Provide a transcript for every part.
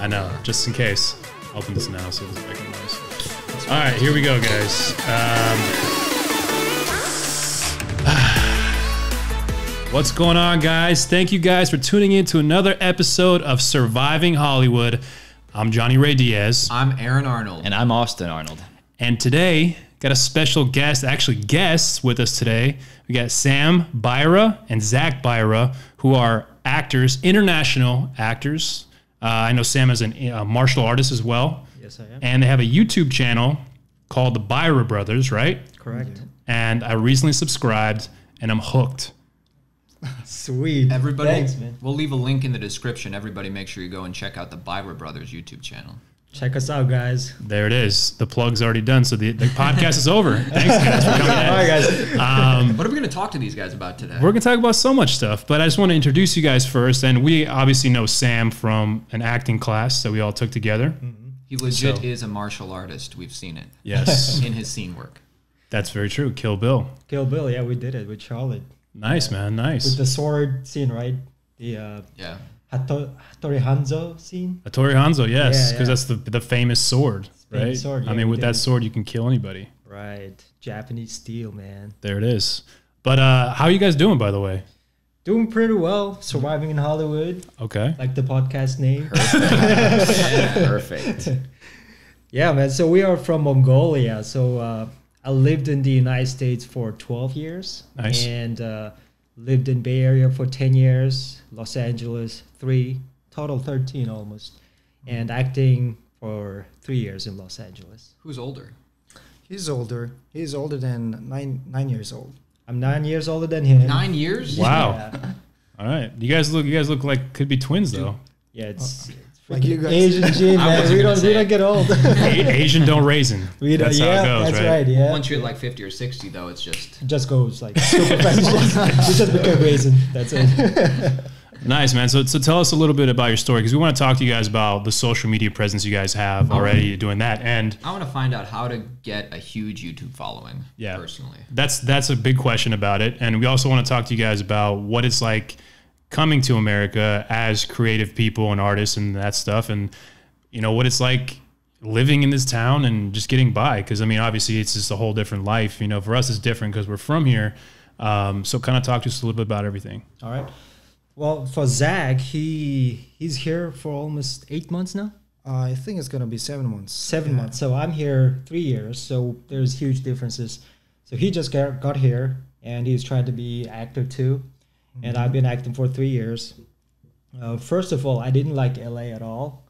I know, just in case. Open this now so it doesn't make a noise. All right, here we go, guys. What's going on, guys? Thank you guys for tuning in to another episode of Surviving Hollywood. I'm Johnny Ray Diaz. I'm Aaron Arnold. And I'm Austin Arnold. And today, got a special guest, actually guests with us today. We got Sam Bayaraa and Zach Bayaraa, who are actors, international actors. I know Sam is a martial artist as well. Yes, I am. And they have a YouTube channel called the Bayaraa Brothers, right? Correct. And I recently subscribed, and I'm hooked. Sweet. Everybody, Thanks, man. We'll leave a link in the description. Everybody make sure you go and check out the Bayaraa Brothers YouTube channel. Check us out, guys. There it is. The plug's already done, so the podcast is over. Thanks, guys, for coming in. All right, guys. What are we going to talk to these guys about today? We're going to talk about so much stuff, but I just want to introduce you guys first. And we obviously know Sam from an acting class that we all took together. He legit is a martial artist. We've seen it. Yes. In his scene work. That's very true. Kill Bill. Kill Bill, yeah, we did it with Charlotte. Nice, man. Nice. With the sword scene, right? The Yeah. Hattori Hanzo scene. Hattori Hanzo, yes, because Yeah, that's the famous sword, right? Famous sword, I yeah, mean, we with did that it. sword, you can kill anybody. Right. Japanese steel, man. There it is. But how are you guys doing, by the way? Doing pretty well. Surviving in Hollywood, Okay. like the podcast name. Perfect. Yeah, man. So we are from Mongolia. So I lived in the United States for 12 years. Nice. And lived in Bay Area for 10 years. Los Angeles, 3. Total 13 almost. And acting for 3 years in Los Angeles. Who's older? He's older. He's older than nine years old. I'm 9 years older than him. 9 years? Wow. Yeah, All right. You guys look like could be twins, though. yeah it's Like you guys. Asian gene, I man. wasn't We gonna don't say it. get old. Asian don't raisin. We don't, That's how yeah, it goes, that's right? right. Yeah. Once you're like 50 or 60, though, it's just... It just goes like super fast. You just become raisin. That's it. Nice, man. So tell us a little bit about your story, because we want to talk to you guys about the social media presence you guys have already doing that. And I want to find out how to get a huge YouTube following, Yeah. personally. that's a big question about it. And we also want to talk to you guys about what it's like coming to America as creative people and artists and that stuff. And, you know, what it's like living in this town and just getting by. Because, I mean, obviously it's just a whole different life. You know, for us it's different because we're from here. So kind of talk to us a little bit about everything. All right. Well, for Zach, he's here for almost 8 months now. I think it's gonna be 7 months. 7 months. So I'm here 3 years. So there's huge differences. So he just got here, and he's trying to be actor too. And I've been acting for 3 years. First of all, I didn't like LA at all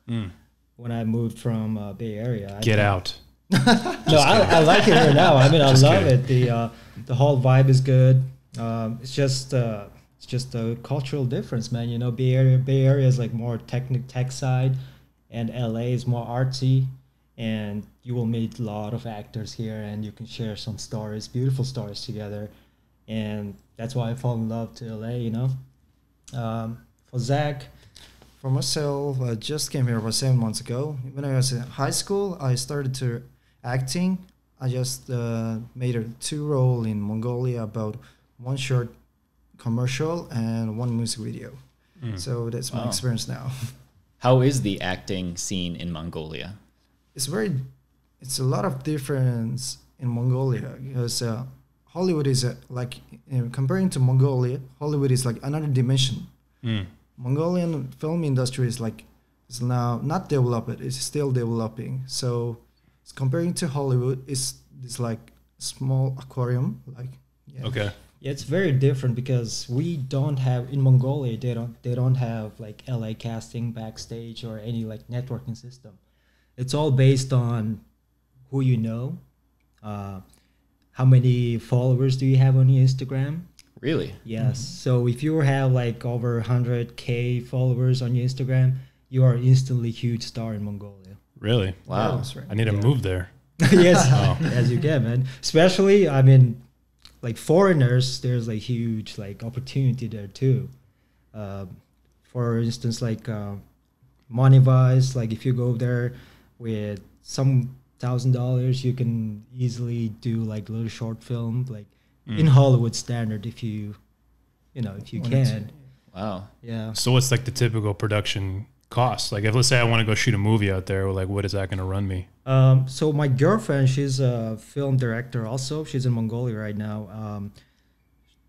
when I moved from Bay Area. Get out. No, I like it here now. I mean, I love it. The whole vibe is good. It's just a cultural difference, man. You know, Bay Area is like more tech side, and LA is more artsy. And you will meet a lot of actors here, and you can share some stories, beautiful stories together. And that's why I fell in love to LA. You know, for Zach. For myself, I just came here about 7 months ago. When I was in high school, I started to acting. I just made a 2 role in Mongolia, about 1 short commercial and 1 music video. So that's my experience now. How is the acting scene in Mongolia? It's a lot of difference in Mongolia, because Hollywood is like, comparing to Mongolia, Hollywood is like another dimension. Mongolian film industry is now not developed, it's still developing. So it's comparing to Hollywood, it's like small aquarium, like, yeah. Okay. Yeah, it's very different because we don't have in Mongolia. They don't have like LA casting backstage or any like networking system. It's all based on who you know, how many followers do you have on your Instagram. Really? Yes. So if you have like over 100K followers on your Instagram, you are instantly a huge star in Mongolia. Really? Wow. That's right. I need to move there. Yes, as you can, man. Especially, I mean, like foreigners, there's like huge like opportunity there too. For instance, like money-wise, like if you go there with some $1,000, you can easily do like a little short film, like in Hollywood standard, if you can. Wow. Yeah. So what's like the typical production cost? Like if let's say I want to go shoot a movie out there, like what is that going to run me? So my girlfriend, she's a film director also. She's in Mongolia right now.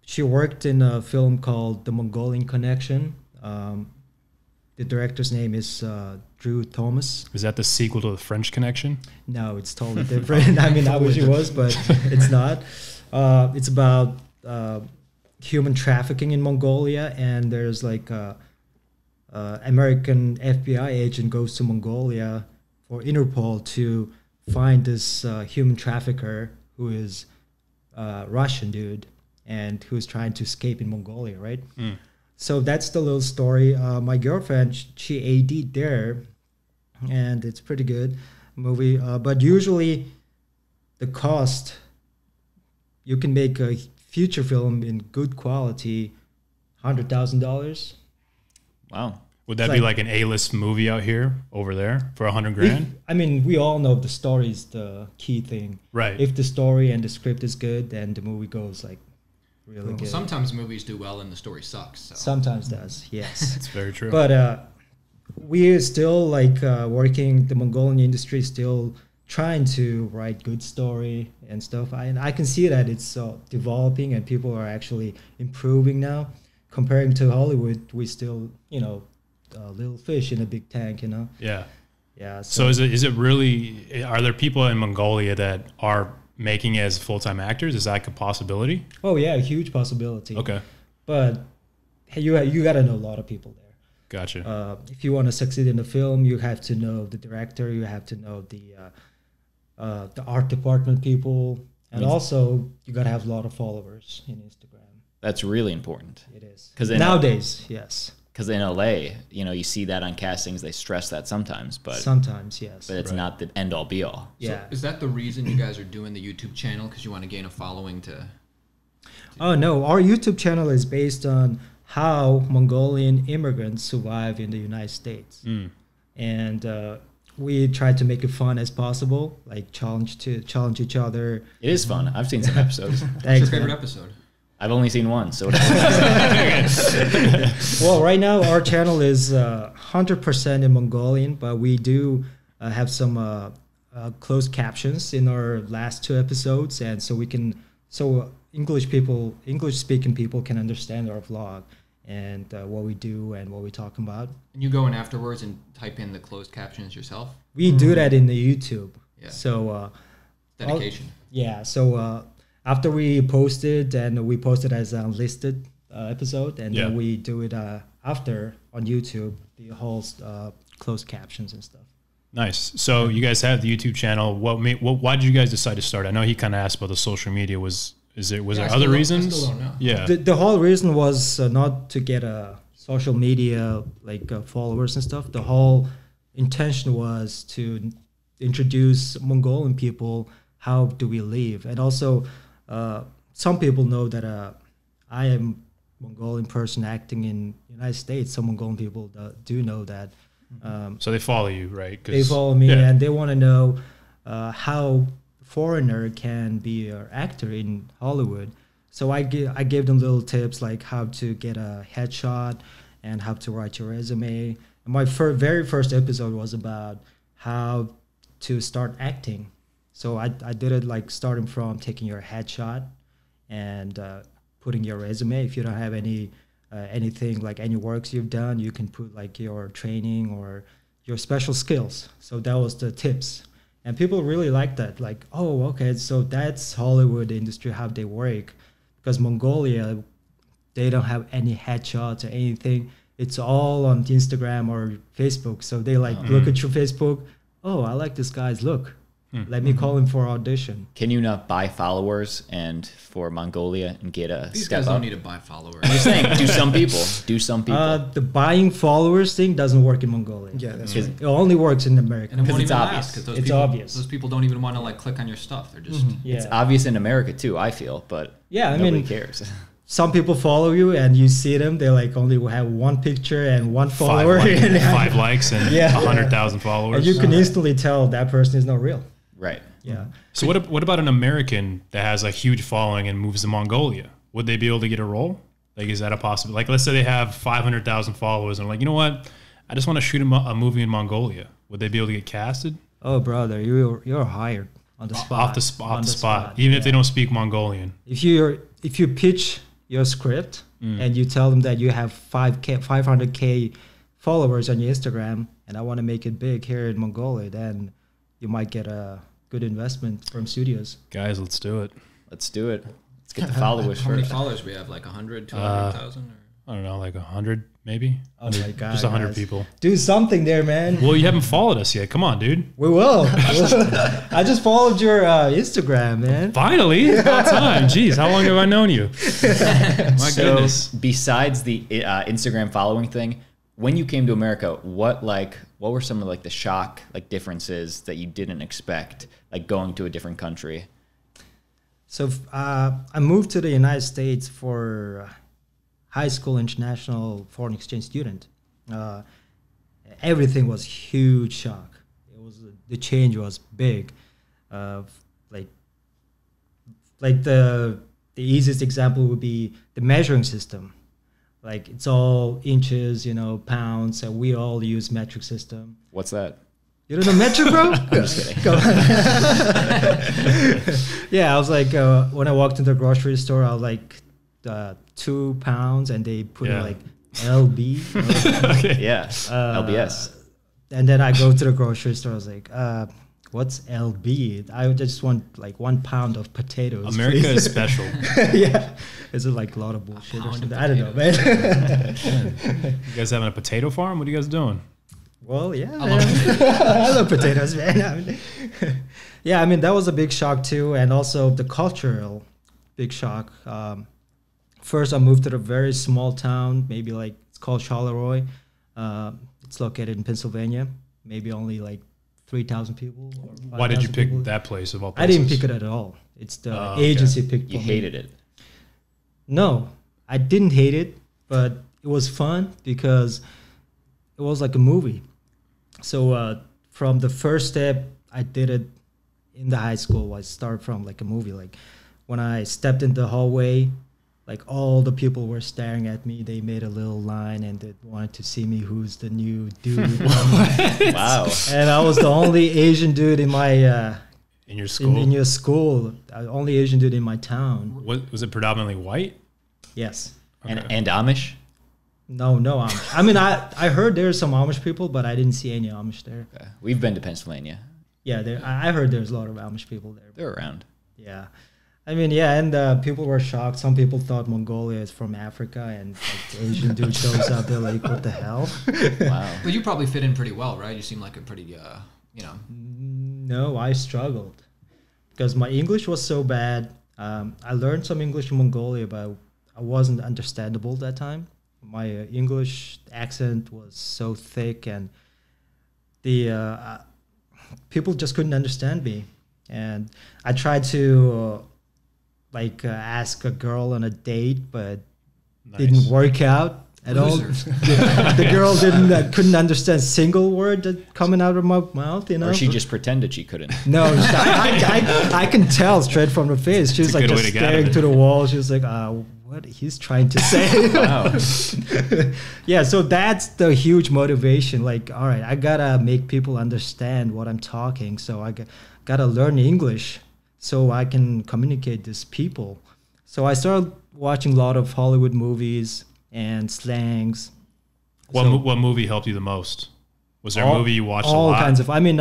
She worked in a film called The Mongolian Connection. The director's name is Drew Thomas. Is that the sequel to The French Connection? No, it's totally different. I mean, I wish it was, but it's not. It's about human trafficking in Mongolia, and there's like American FBI agent goes to Mongolia for Interpol to find this human trafficker who is Russian dude and who's trying to escape in Mongolia, right? Mm. So that's the little story. My girlfriend, she AD'd there, and it's pretty good movie. But usually the cost, you can make a feature film in good quality, $100,000. Wow. Would that be like an A-list movie out here, over there, for $100,000? I mean, we all know the story is the key thing. Right. If the story and the script is good, then the movie goes like really good. Sometimes movies do well and the story sucks. So. Sometimes does, yes. It's very true. But we are still like working, the Mongolian industry is still trying to write good story and stuff. And I can see that it's developing and people are actually improving now. Comparing to Hollywood, we still, little fish in a big tank, Yeah. Yeah. So is it really, are there people in Mongolia that are making it as full-time actors? Is that like a possibility? Oh yeah, a huge possibility. Okay. But you got to know a lot of people there. Gotcha. If you want to succeed in the film, you have to know the director, you have to know the art department people, and also you got to have a lot of followers in Instagram. That's really important. It is. Because nowadays, yes. Because in LA, you see that on castings, they stress that sometimes, but sometimes, yes. But it's not the end all be all. Yeah. So is that the reason you guys are doing the YouTube channel? Because you want to gain a following to? Oh no, our YouTube channel is based on how Mongolian immigrants survive in the United States, and we try to make it fun as possible, like challenge each other. It is fun. I've seen some episodes. What's your favorite episode? I've only seen one, so. Well, right now our channel is 100% in Mongolian, but we do have some closed captions in our last 2 episodes, and so English-speaking people can understand our vlog and what we do and what we talk about. And you go in afterwards and type in the closed captions yourself? We do that in the YouTube. Yeah. So dedication. So after we posted, and we posted as an unlisted episode, and then we do it after on YouTube, the whole closed captions and stuff. Nice. So you guys have the YouTube channel. Why did you guys decide to start? I know he kind of asked about the social media. Was there other reasons? I still don't know. Yeah. The whole reason was not to get social media followers and stuff. The whole intention was to introduce Mongolian people. How do we live? And also, some people know that I am Mongolian person acting in United States. Some Mongolian people do know that. So they follow you, right? They follow me, and they want to know how foreigner can be an actor in Hollywood. So I gave them little tips like how to get a headshot and how to write your resume. And my very first episode was about how to start acting. So I did it like starting from taking your headshot and putting your resume. If you don't have anything like any works you've done, you can put like your training or your special skills. So that was the tips. And people really like that. Like, oh, okay, so that's Hollywood industry, how they work. Because Mongolia, they don't have any headshots or anything. It's all on Instagram or Facebook. So they look at your Facebook. Oh, I like this guy's look. Let me call him for audition. Can you not buy followers and for Mongolia and get a These step guys up? don't need to buy followers. I'm just saying, do some people. The buying followers thing doesn't work in Mongolia. Yeah, that's right. It only works in America. And it won't it's even obvious. last, 'cause It's obvious. Those people don't even want to click on your stuff. They're just It's obvious in America too, I feel, but nobody cares. Some people follow you and you see them, they only have one picture and one follower. 5 likes and 100,000 followers. And you can instantly tell that person is not real. Right. Yeah. So what about an American that has a huge following and moves to Mongolia? Would they be able to get a role? Like, is that a possibility? Like, let's say they have 500,000 followers and like, you know what? I just want to shoot a movie in Mongolia. Would they be able to get casted? Oh, brother, you're hired on the spot. Off the spot. Even if they don't speak Mongolian. If you pitch your script and you tell them that you have 500K followers on your Instagram and I want to make it big here in Mongolia, then you might get a good investment from studios. Guys, let's do it. Let's do it. Let's get the followers How many first. followers we have? Like 100, 200,000? I don't know, like 100 maybe? Oh my God. Just 100 guys. people. Do something there, man. Well, you haven't followed us yet. Come on, dude. We will. I just followed your Instagram, man. Finally, it's about time. Jeez, how long have I known you? My goodness. Besides the Instagram following thing, when you came to America, what were some of like the shock differences that you didn't expect, like going to a different country? So I moved to the United States for high school international foreign exchange student. Everything was huge shock. The change was big. The easiest example would be the measuring system. Like it's all inches, pounds, and we all use metric system. What's that? You don't know metric, bro? I'm just kidding. Yeah, I was like, when I walked into the grocery store, I was like 2 pounds, and they put it like LB. Okay. Yeah, LBS. And then I go to the grocery store. I was like, what's LB? I just want like 1 pound of potatoes. America please. is special. Yeah. Is it like a lot of bullshit or something? I don't know, man. You guys having a potato farm? What are you guys doing? Well, yeah. I love potatoes, man. I mean, that was a big shock too. And also the cultural big shock. First, I moved to a very small town, maybe like it's called Charleroi. It's located in Pennsylvania. Maybe only like 3,000 people. Or Why did you 5,000 pick people. that place of all I places? didn't pick it at all. It's the agency picked You for hated me. it. No, I didn't hate it, but it was fun because it was like a movie. So from the first step, I did it in the high school. I started from like a movie. Like when I stepped in the hallway, like all the people were staring at me. They made a little line and they wanted to see me. Who's the new dude? Wow. And I was the only Asian dude in my In your school? in your school. Only Asian dude in my town. Was it predominantly white? Yes. And Amish? No Amish. I mean, I heard there's some Amish people, but I didn't see any Amish there. Okay. We've been to Pennsylvania. Yeah, I heard there's a lot of Amish people there. They're around. Yeah. I mean, yeah, and people were shocked. Some people thought Mongolia is from Africa, and like, the Asian dude shows up. They're like, what the hell? Wow. But you probably fit in pretty well, right? You seem like a pretty, No, I struggled because my English was so bad. I learned some English in Mongolia, but I wasn't understandable that time. My English accent was so thick, and the people just couldn't understand me. And I tried to ask a girl on a date, but didn't work out at Losers. all. The girl couldn't understand a single word that coming out of my mouth. Or she just pretended she couldn't. No, I can tell straight from the face. She was like just staring to the wall. She was like, what he's trying to say. Wow. Yeah, so that's the huge motivation. Like, all right, I gotta make people understand what I'm talking. So I gotta learn English so I can communicate with people. So I started watching a lot of Hollywood movies and slangs. What movie helped you the most? Was there a movie you watched a lot? All kinds of. I mean,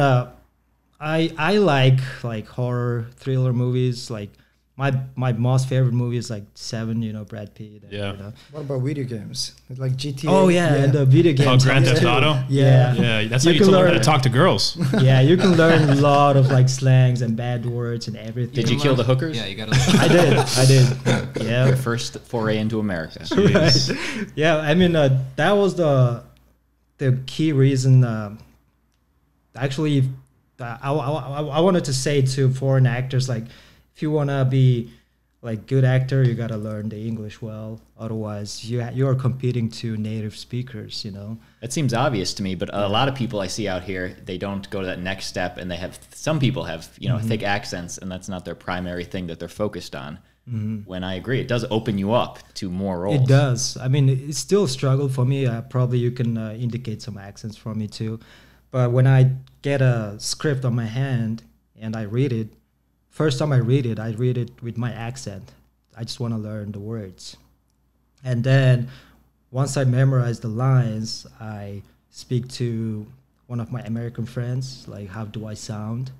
I like horror thriller movies. Like my most favorite movie is like Seven. Brad Pitt. And, Yeah. What about video games? Like GTA? Oh yeah, and the video games. Oh, Grand Theft too. Auto? Yeah. Yeah, that's You how you can learn how learn- to talk to girls. Yeah, you can learn a lot of like slangs and bad words and everything. Did you kill the hookers? Yeah, you got to. I did. Yeah. Your first foray into America. Jeez. Yeah, I mean that was the key reason. Actually, I wanted to say to foreign actors, like, if you wanna be like good actor, you gotta learn the English well. Otherwise, you are competing to native speakers. That seems obvious to me, but a lot of people I see out here, they don't go to that next step, and some people have thick accents, and that's not their primary thing that they're focused on. when I agree. It does open you up to more roles. It does. I mean, it's still a struggle for me. Probably you can indicate some accents for me too. But when I get a script on my hand and I read it, first time I read it with my accent. I just want to learn the words. And then once I memorize the lines, I speak to one of my American friends, like, how do I sound?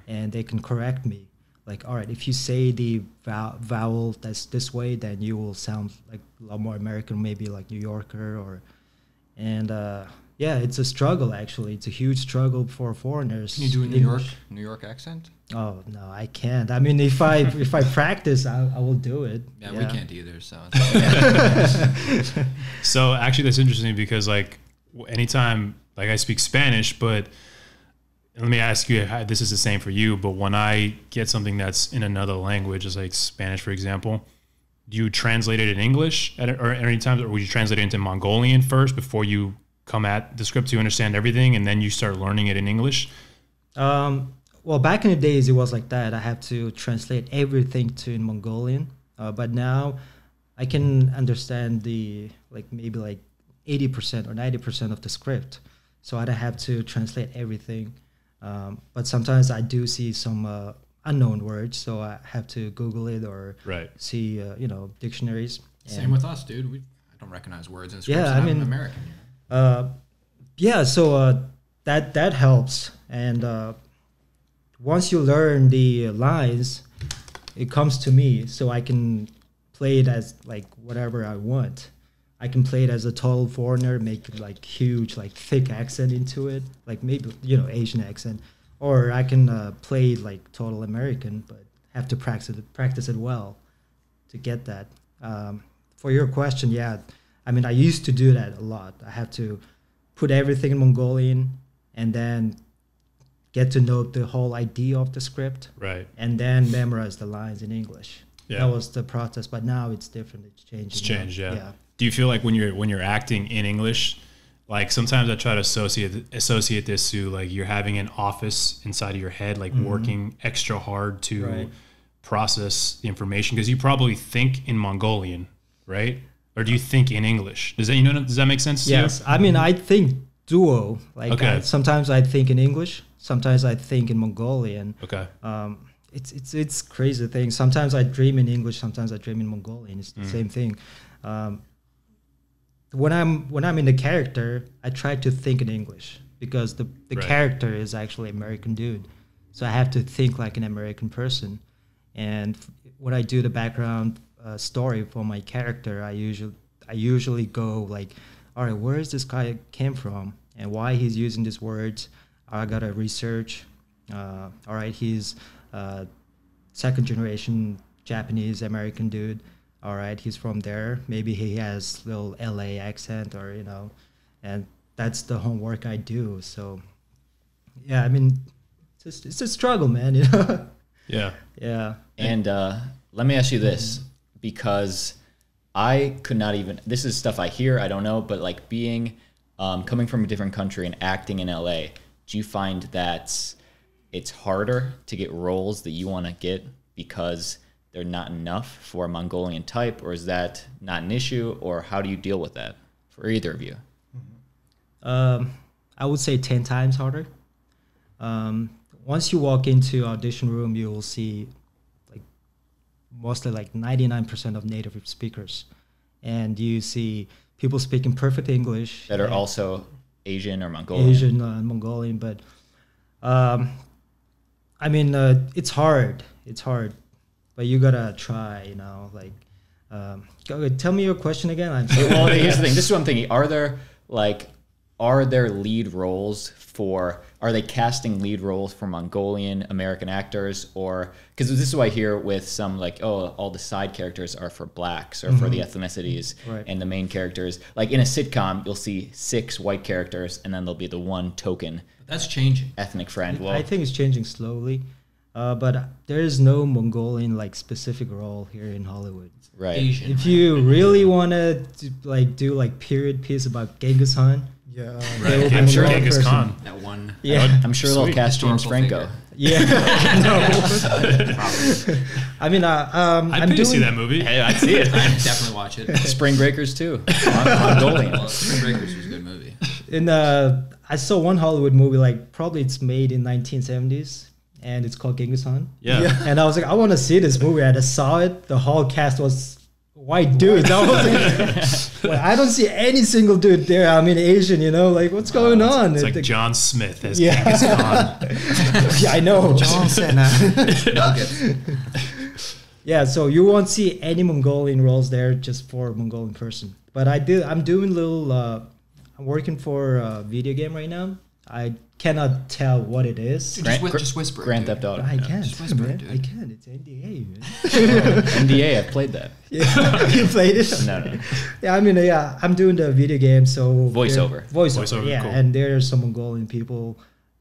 And they can correct me. Like, all right, if you say the vowel that's this way, then you will sound like a lot more American, maybe like New Yorker yeah, it's a struggle, actually. It's a huge struggle for foreigners. Can you do a New York accent? Oh, no, I can't. I mean, if I practice, I will do it. Yeah, we can't either, so. So actually that's interesting because like anytime, like I speak Spanish, but let me ask you, this is the same for you, but when I get something that's in another language, as like Spanish, for example, do you translate it in English or any time, or would you translate it into Mongolian first before you come at the script to understand everything and then you start learning it in English? Well, back in the days, it was like that. I have to translate everything to in Mongolian. But now I can understand maybe 80% or 90% of the script. So I don't have to translate everything. But sometimes I do see some unknown words, so I have to Google it or see, dictionaries. Same with us, dude. I don't recognize words in scripts. Yeah, I'm American. So that helps. And once you learn the lines, it comes to me, so I can play it as like whatever I want. I can play it as a total foreigner, make like huge, like thick accent into it, like maybe Asian accent, or I can play it like total American, but have to practice it well to get that. For your question, yeah, I mean, I used to do that a lot. I have to put everything in Mongolian and then get to know the whole idea of the script, and then memorize the lines in English. That was the process, but now it's different. It's changed. It's changed, yeah. Do you feel like when you're acting in English, like sometimes I try to associate this to like you're having an office inside of your head, like working extra hard to process the information, because you probably think in Mongolian, right? Or do you think in English? Does that make sense to you? Yes, I mean, I think duo. Like sometimes I think in English, sometimes I think in Mongolian. Okay. It's crazy thing. Sometimes I dream in English, sometimes I dream in Mongolian. It's the same thing. When I'm in the character, I try to think in English because the character is actually American dude, so I have to think like an American person. And when I do the background story for my character, I usually go like, all right, where is this guy came from and why he's using these words? I gotta research. All right, he's second generation Japanese American dude. All right, he's from there. Maybe he has little LA accent, or and that's the homework I do. So, yeah, I mean, it's a struggle, man. Yeah. Yeah. And let me ask you this, because I could not even. This is stuff I hear. I don't know, but like coming from a different country and acting in LA, do you find that it's harder to get roles that you want to get because they're not enough for a Mongolian type, or is that not an issue, or how do you deal with that for either of you? I would say 10 times harder. Once you walk into audition room, you will see mostly 99% of native speakers, and you see people speaking perfect English that are also Asian or Mongolian. Asian and Mongolian, but I mean, it's hard. It's hard. But you gotta try, tell me your question again. Well, here's the thing. This is what I'm thinking. Are there lead roles are they casting lead roles for Mongolian American actors, or because this is what I hear with some all the side characters are for blacks or for the ethnicities, and the main characters, like in a sitcom, you'll see 6 white characters and then there'll be the one token. That's changing. Ethnic friend. I think it's changing slowly. But there is no Mongolian specific role here in Hollywood. Right. Asian, if you really want to do period piece about Genghis Khan, yeah, I'm sure Genghis Khan. That one. Yeah, I'm sure they'll cast James historical Franco. figure. Yeah. No. I mean, I'd pay to see that movie. Hey, I'd see it. I'd definitely watch it. Spring Breakers too. Mongolian. Well, Spring Breakers was a good movie. I saw one Hollywood movie, like probably it's made in 1970s, and it's called Genghis Khan. Yeah. And I was like, I want to see this movie. And I saw it. The whole cast was white dudes. I was like, well, I don't see any single dude there. I mean, Asian, you know, like what's going on? It's like John Smith as Yeah. Genghis Khan. Yeah, I know. John Cena. Nuggets. Yeah, so you won't see any Mongolian roles there just for a Mongolian person. But I'm doing little. I'm working for a video game right now. I cannot tell what it is. Dude, just whisper. Grand dude. Theft Auto. I can't, just whisper it, man. dude. I can't. It's NDA, man. NDA, I've played that. Yeah, you played it? No. Yeah, I mean, yeah, I'm doing the video game, so Voiceover. Voiceover, yeah. Cool. And there's some Mongolian people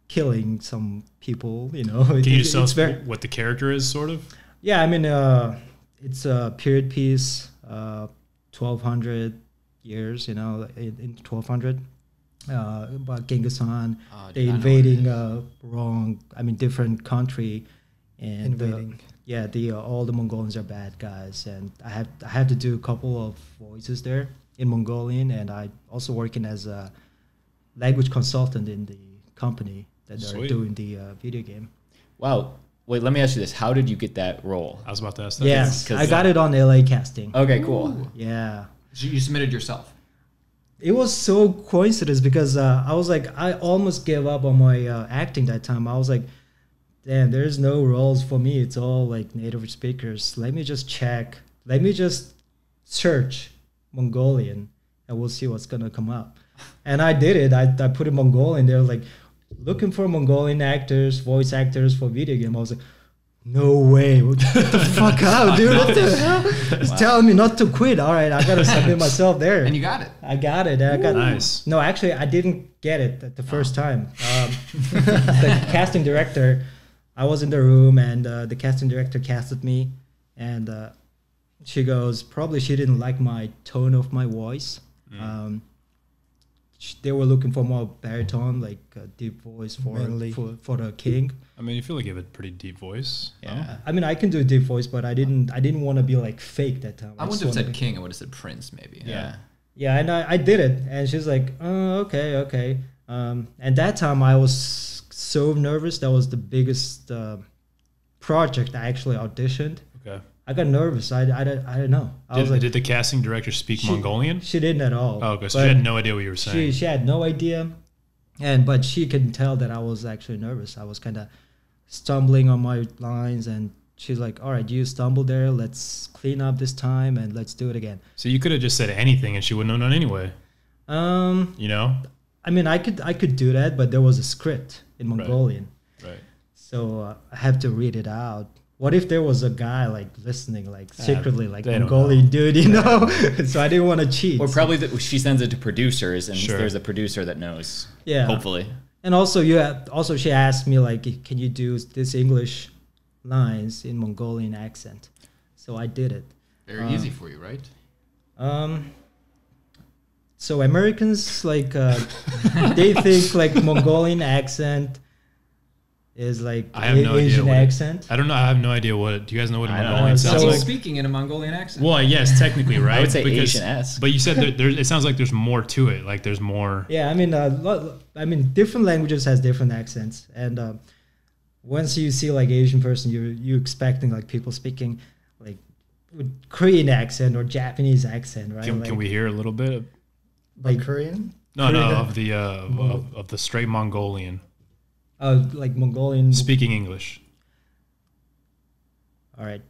killing some people, you know. Can you just tell it's us very, what the character is, sort of? yeah, I mean, it's a period piece, 1200 years, you know, in 1200. About Genghis Khan, Oh, dude, they I know invading different country, and Invading. all the Mongolians are bad guys, and I have to do a couple of voices there in Mongolian, and I also working as a language consultant in the company that are Sweet. doing the video game. Wow. Wait, let me ask you this. How did you get that role? I was about to ask that. Yeah, 'cause- I got it on LA casting. Okay, cool. Ooh. Yeah. So you submitted yourself. It was so coincidence because I was like, I almost gave up on my acting that time. I was like, damn, there's no roles for me. It's all like native speakers. Let me just check. Let me just search Mongolian and we'll see what's going to come up. And I did it. I put in Mongolian. They're like, looking for Mongolian actors, voice actors for video game. I was like, no way. Get the fuck out, dude. What the hell? It's telling me not to quit. All right, I got to submit myself there. And you got it. I got it. I got Nice. No, actually, I didn't get it at the first time. The casting director, I was in the room, and the casting director casted me, and she goes, probably she didn't like my tone of my voice. They were looking for more baritone, like a deep voice for the king. I mean, you feel like you have a pretty deep voice. Yeah. I mean, I can do a deep voice, but I didn't want to be like fake that time. I just wouldn't have wanna said be- king. I would have said prince, maybe. Yeah. Yeah, and I did it, and she's like, "Oh, okay." And that time I was so nervous. That was the biggest project I actually auditioned. Okay. I got nervous. I don't know. I was like, Did the casting director speak Mongolian? she didn't at all. Oh, okay. So But she had no idea what you were saying. She had no idea, but she could tell that I was actually nervous. I was kind of stumbling on my lines, and she's like, "All right, you stumbled there. Let's clean up this time and let's do it again." So you could have just said anything and she wouldn't have known anyway. You know? I mean, I could do that, but there was a script in Mongolian, Right. so I have to read it out. What if there was a guy like listening, like secretly, like they don't Mongolian dude, you know? So I didn't want to cheat. Or probably she sends it to producers, and Sure. there's a producer that knows. Yeah. Hopefully. And also, she asked me like, can you do this English lines in Mongolian accent? So I did it. Very easy for you, right? So Americans like they think like Mongolian accent is like I have no idea Asian what accent. I don't know. I have no idea what. Do you guys know what a I don't Mongolian know. sounds So- like? Speaking in a Mongolian accent. Well, yes, technically, right? I would say Asian-esque. But you said it sounds like there's more to it. Like there's more. Yeah, I mean, different languages has different accents, and once you see like Asian person, you expecting like people speaking like with Korean accent or Japanese accent, right? Can we hear a little bit? Like Korean? No, of the of the straight Mongolian like Mongolian? speaking English. All right.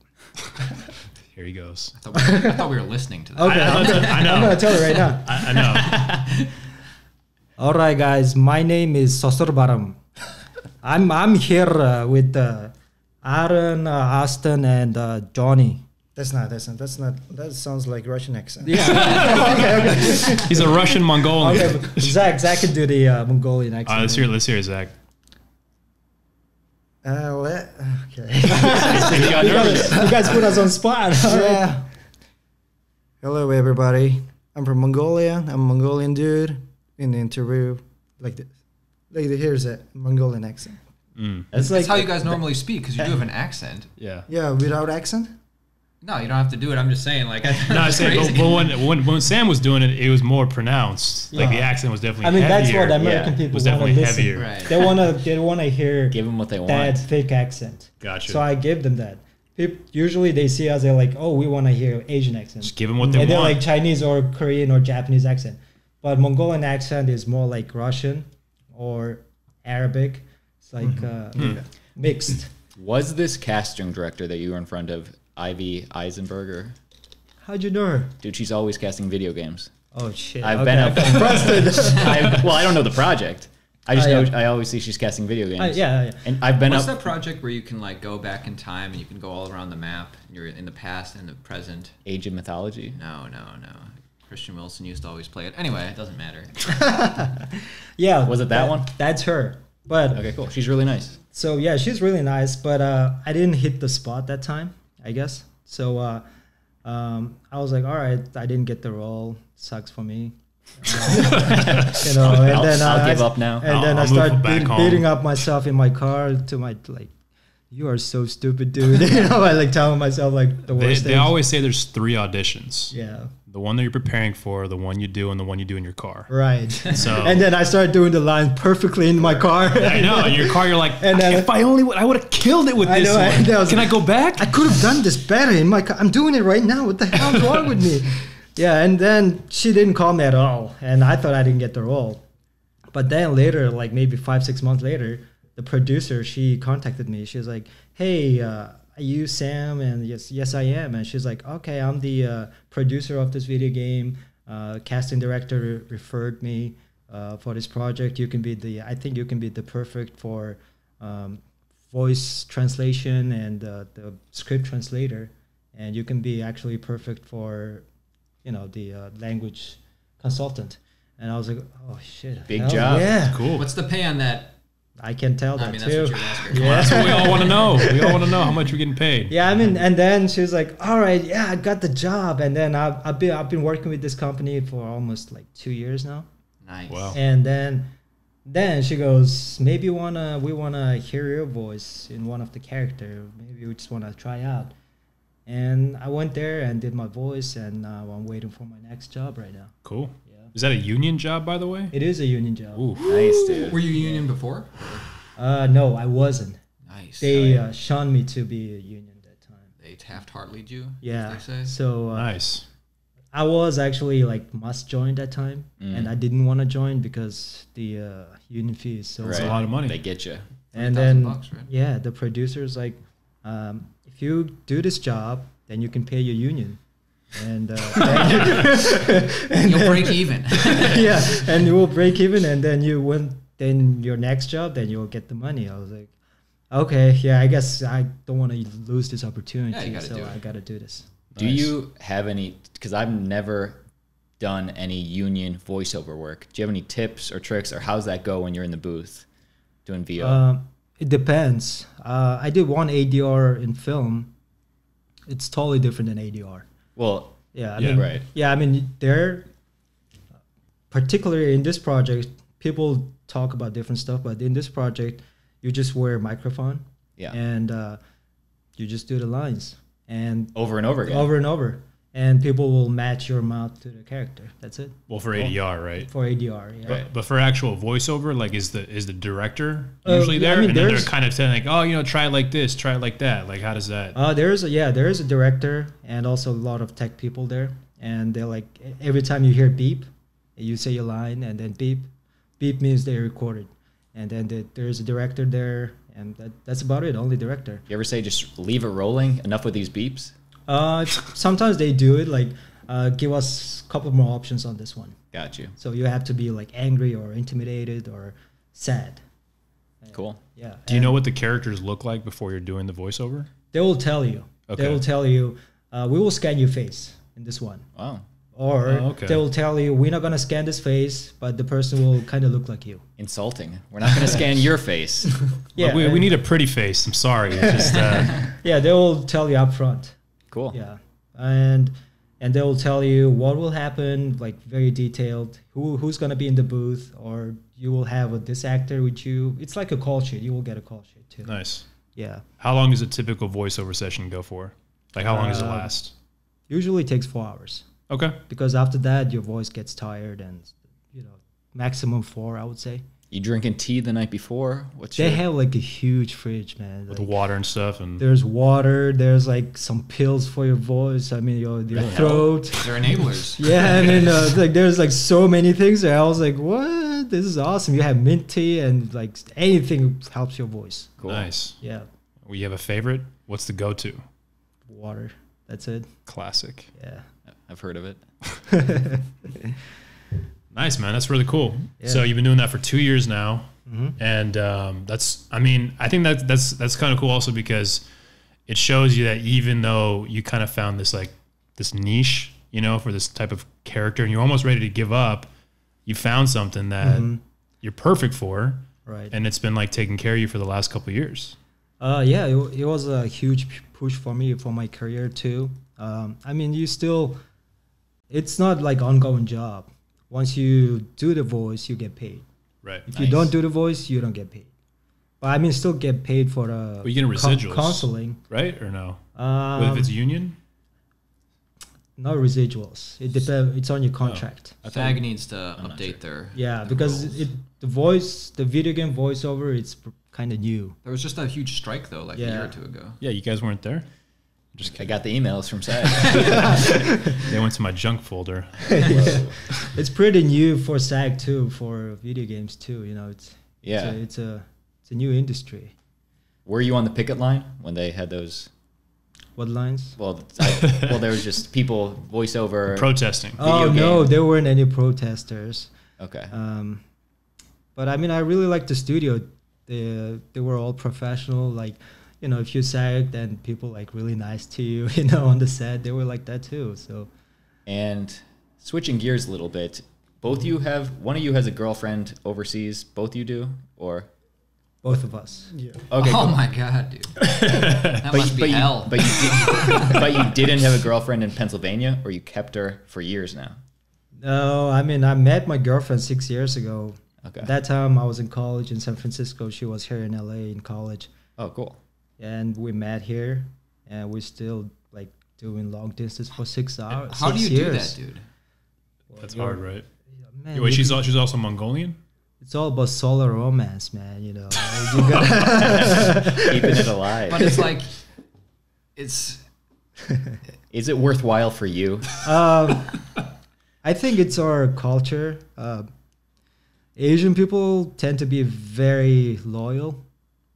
Here he goes. I thought we were listening to that. Okay, I know. I'm gonna tell you right now. I know. All right, guys. My name is Sosorbaram. I'm here with Aaron, Aston, and Johnny. That's not. That sounds like Russian accent. Yeah. He's a Russian Mongolian. Okay, but Zach can do the Mongolian accent. Let's hear Zach. Okay. He got nervous. You guys put us on spot. Yeah. Hello, everybody. I'm from Mongolia. I'm a Mongolian dude in the interview like this. Like here's a Mongolian accent. That's That's how you guys normally speak because you do have an accent. Yeah. Yeah, without accent. No, you don't have to do it. I'm just saying, like, No, I say, when Sam was doing it, it was more pronounced. Like the accent was definitely. I mean, heavier. that's what American Yeah. people Was want to definitely listen. heavier. Right. They wanna hear give them what they want. that fake accent. Gotcha. So I give them that. Usually they see us, they're like, oh, we want to hear Asian accent. Just give them what they And they're want. like Chinese or Korean or Japanese accent. But Mongolian accent is more like Russian or Arabic. It's like mixed. Was this casting director that you were in front of Ivy Eisenberger? How'd you know her? Dude, she's always casting video games. Oh, shit. I've Okay. been well, I don't know the project. I just know yeah. I always see she's casting video games. Yeah. And I've been What's up. that project where you can like go back in time and you can go all around the map? And you're in the past and the present. Age of Mythology. No. Christian Wilson used to always play it. Anyway, it doesn't matter. Yeah. Was it that one? That's her. But Okay, cool. She's really nice. so, yeah, she's really nice. But I didn't hit the spot that time, I guess. So I was like, all right, I didn't get the role. Sucks for me. You know, and then I'll give up now. And then I'll I started move back home. beating up myself in my car to my like, you are so stupid, dude. You know, I like telling myself like the worst They things. always say there's 3 auditions. Yeah. The one that you're preparing for, the one you do, and the one you do in your car. Right. So And then I started doing the line perfectly in my car. I know in your car you're like, And then- if I only would, I would have killed it with I this know, one. and I was Can like, I go back? I could have done this better in my car. I'm doing it right now. What the hell's wrong with me? Yeah, and then she didn't call me at all, and I thought I didn't get the role. But then later, like maybe 5-6 months later, the producer, she contacted me. She was like, "Hey, are you Sam?" And yes, I am. And she's like, "Okay, I'm the producer of this video game. Casting director referred me for this project. I think you can be the perfect for voice translation and the script translator, and you can be actually perfect for." The language consultant. And I was like, oh shit. Big hell job. Yeah. Cool. What's the pay on that? I can tell that I mean, too. that's what you're asking. Well, that's what we all want to know. We all want to know how much we're getting paid. Yeah, I mean, and then she was like, all right, yeah, I got the job. And then I've been working with this company for almost like 2 years now. Nice. Wow. And then she goes, maybe we wanna hear your voice in one of the characters. Maybe we just wanna try out. And I went there and did my voice, and now I'm waiting for my next job right now. Cool. Yeah. Is that a union job, by the way? It is a union job. Ooh. Nice, dude. Were you union before? No, I wasn't. Nice. They shunned me to be a union that time. They Taft-Hartley'd you? Yeah. As they say. So Nice. I was actually like must join that time, and I didn't want to join because the union fee is so That's Right. a lot of money. They get you. And $30,000 then bucks, right? yeah, the producer's like, if you do this job, then you can pay your union, and You'll break even. yeah, and you will break even, and then then your next job, then you'll get the money. I was like, okay, yeah, I guess I don't want to lose this opportunity, Yeah, you gotta so do it. I got to do this. Do Nice. you have any? Because I've never done any union voiceover work. Do you have any tips or tricks, or how's that go when you're in the booth doing VO? It depends. I did one ADR in film. It's totally different than ADR. Well, Yeah, I Yeah. mean, right. Yeah, I mean, particularly in this project, people talk about different stuff, but in this project, you just wear a microphone, Yeah. and you just do the lines, and Over and over again. over and over, and people will match your mouth to the character. That's it Well, for ADR, right? for ADR. Yeah. Right. But for actual voiceover, like, is the director Uh, usually yeah, I there? mean, And then they're there's- kind of saying like, oh, try it like this, try it like that. Like, how does that? There is a director and also a lot of tech people there, and they're like, every time you hear beep, you say your line, and then beep means they recorded, and then there's a director there, and that's about it. Only director. You ever say just leave it rolling? Enough with these beeps? Sometimes they do it like give us a couple more options on this one. Got you. So you have to be like angry or intimidated or sad. Cool. Yeah. Do you know what the characters look like before you're doing the voiceover? They will tell you. Okay. They will tell you. We will scan your face in this one. Wow. Or Oh, okay. they will tell you, we're not going to scan this face, but the person will kind of look like you. Insulting. We're not going to scan your face. Yeah, Like, we need a pretty face. I'm sorry. It's just yeah, they will tell you up front. Cool. Yeah. And and they will tell you what will happen, like very detailed, who's gonna be in the booth, or you will have this actor with you. It's like a call sheet. You will get a call sheet too. Nice. Yeah. How long does a typical voiceover session go for? Like how long does it last? Usually it takes 4 hours. Okay. Because after that your voice gets tired, and maximum 4, I would say. You drinking tea the night before? They have like a huge fridge, man. With like, water and stuff, and there's water. There's like some pills for your voice. I mean, your throat. They're enablers. Yeah, I mean, like there's like so many things there. I was like, what? This is awesome. You have mint tea and like anything helps your voice. Cool. nice. Yeah, Well, you have a favorite? What's the go-to? water. That's it. Classic. Yeah. I've heard of it. Nice, man. That's really cool. Yeah. So you've been doing that for 2 years now, Mm-hmm. and I think that's kind of cool also because it shows you that even though you kind of found this niche, for this type of character, and you're almost ready to give up, you found something that you're perfect for, Right. and it's been like taking care of you for the last couple of years. Yeah, it was a huge push for me for my career too. I mean, it's not like ongoing job. Once you do the voice, you get paid. Right. If you don't do the voice, you don't get paid. But I mean, still get paid for the But you get residuals. counseling. Right or no? If it's union? Not residuals. It depends. It's on your contract. SAG needs to not update their Yeah, their because rules. the video game voiceover, it's kind of new. There was just a huge strike though, like a year or two ago. Yeah, you guys weren't there. I got the emails from SAG. They went to my junk folder. It's pretty new for SAG too, for video games too. It's a new industry. Were you on the picket line when they had those? What lines? Well, there was just people voiceover. Protesting. Oh Video no, game. there weren't any protesters. Okay. But I mean, I really like the studio. They were all professional. Like, if you SAG, then people like really nice to you. On the set, they were like that too. So. And switching gears a little bit, one of you has a girlfriend overseas. Both you do, or? Both of us. Yeah. Okay. Oh cool. my god, dude. That must be hell. But you didn't have a girlfriend in Pennsylvania, or you kept her for years now. No, I mean, I met my girlfriend 6 years ago. Okay. At that time, I was in college in San Francisco. She was here in LA in college. Oh, cool. And we met here, and we're still like doing long distance for 6 hours. How do you 6 do years. that, dude? That's hard, right? Man, Wait, she's also Mongolian? it's all about solar romance, man. You gotta Keeping it alive. But it's like, it's Is it worthwhile for you? I think it's our culture. Asian people tend to be very loyal.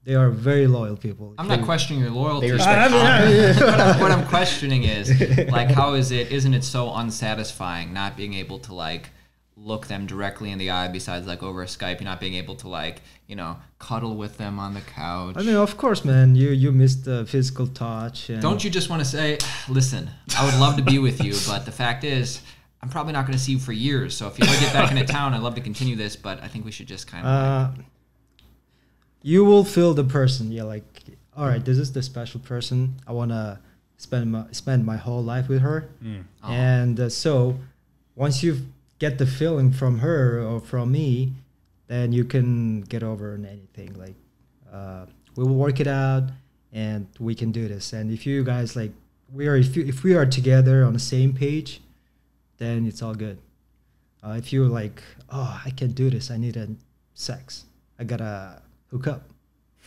They are very loyal people. I'm not questioning your loyalty. They respect What I'm questioning is, like, isn't it so unsatisfying not being able to, like, look them directly in the eye besides, like, over Skype, you're not being able to, like, cuddle with them on the couch? I mean, of course, man, you miss the physical touch. And Don't you just want to say, listen, I would love to be with you, but the fact is, I'm probably not going to see you for years. So if you ever get back into town, I'd love to continue this, but I think we should just kind of... you will feel the person. You're like, all right, this is the special person. I want to spend my whole life with her. And so once you get the feeling from her or from me, then you can get over on anything. Like, we will work it out and we can do this. And if you guys like, if we are together on the same page, then it's all good. If you're like, oh, I can't do this, I need sex, I gotta hook up,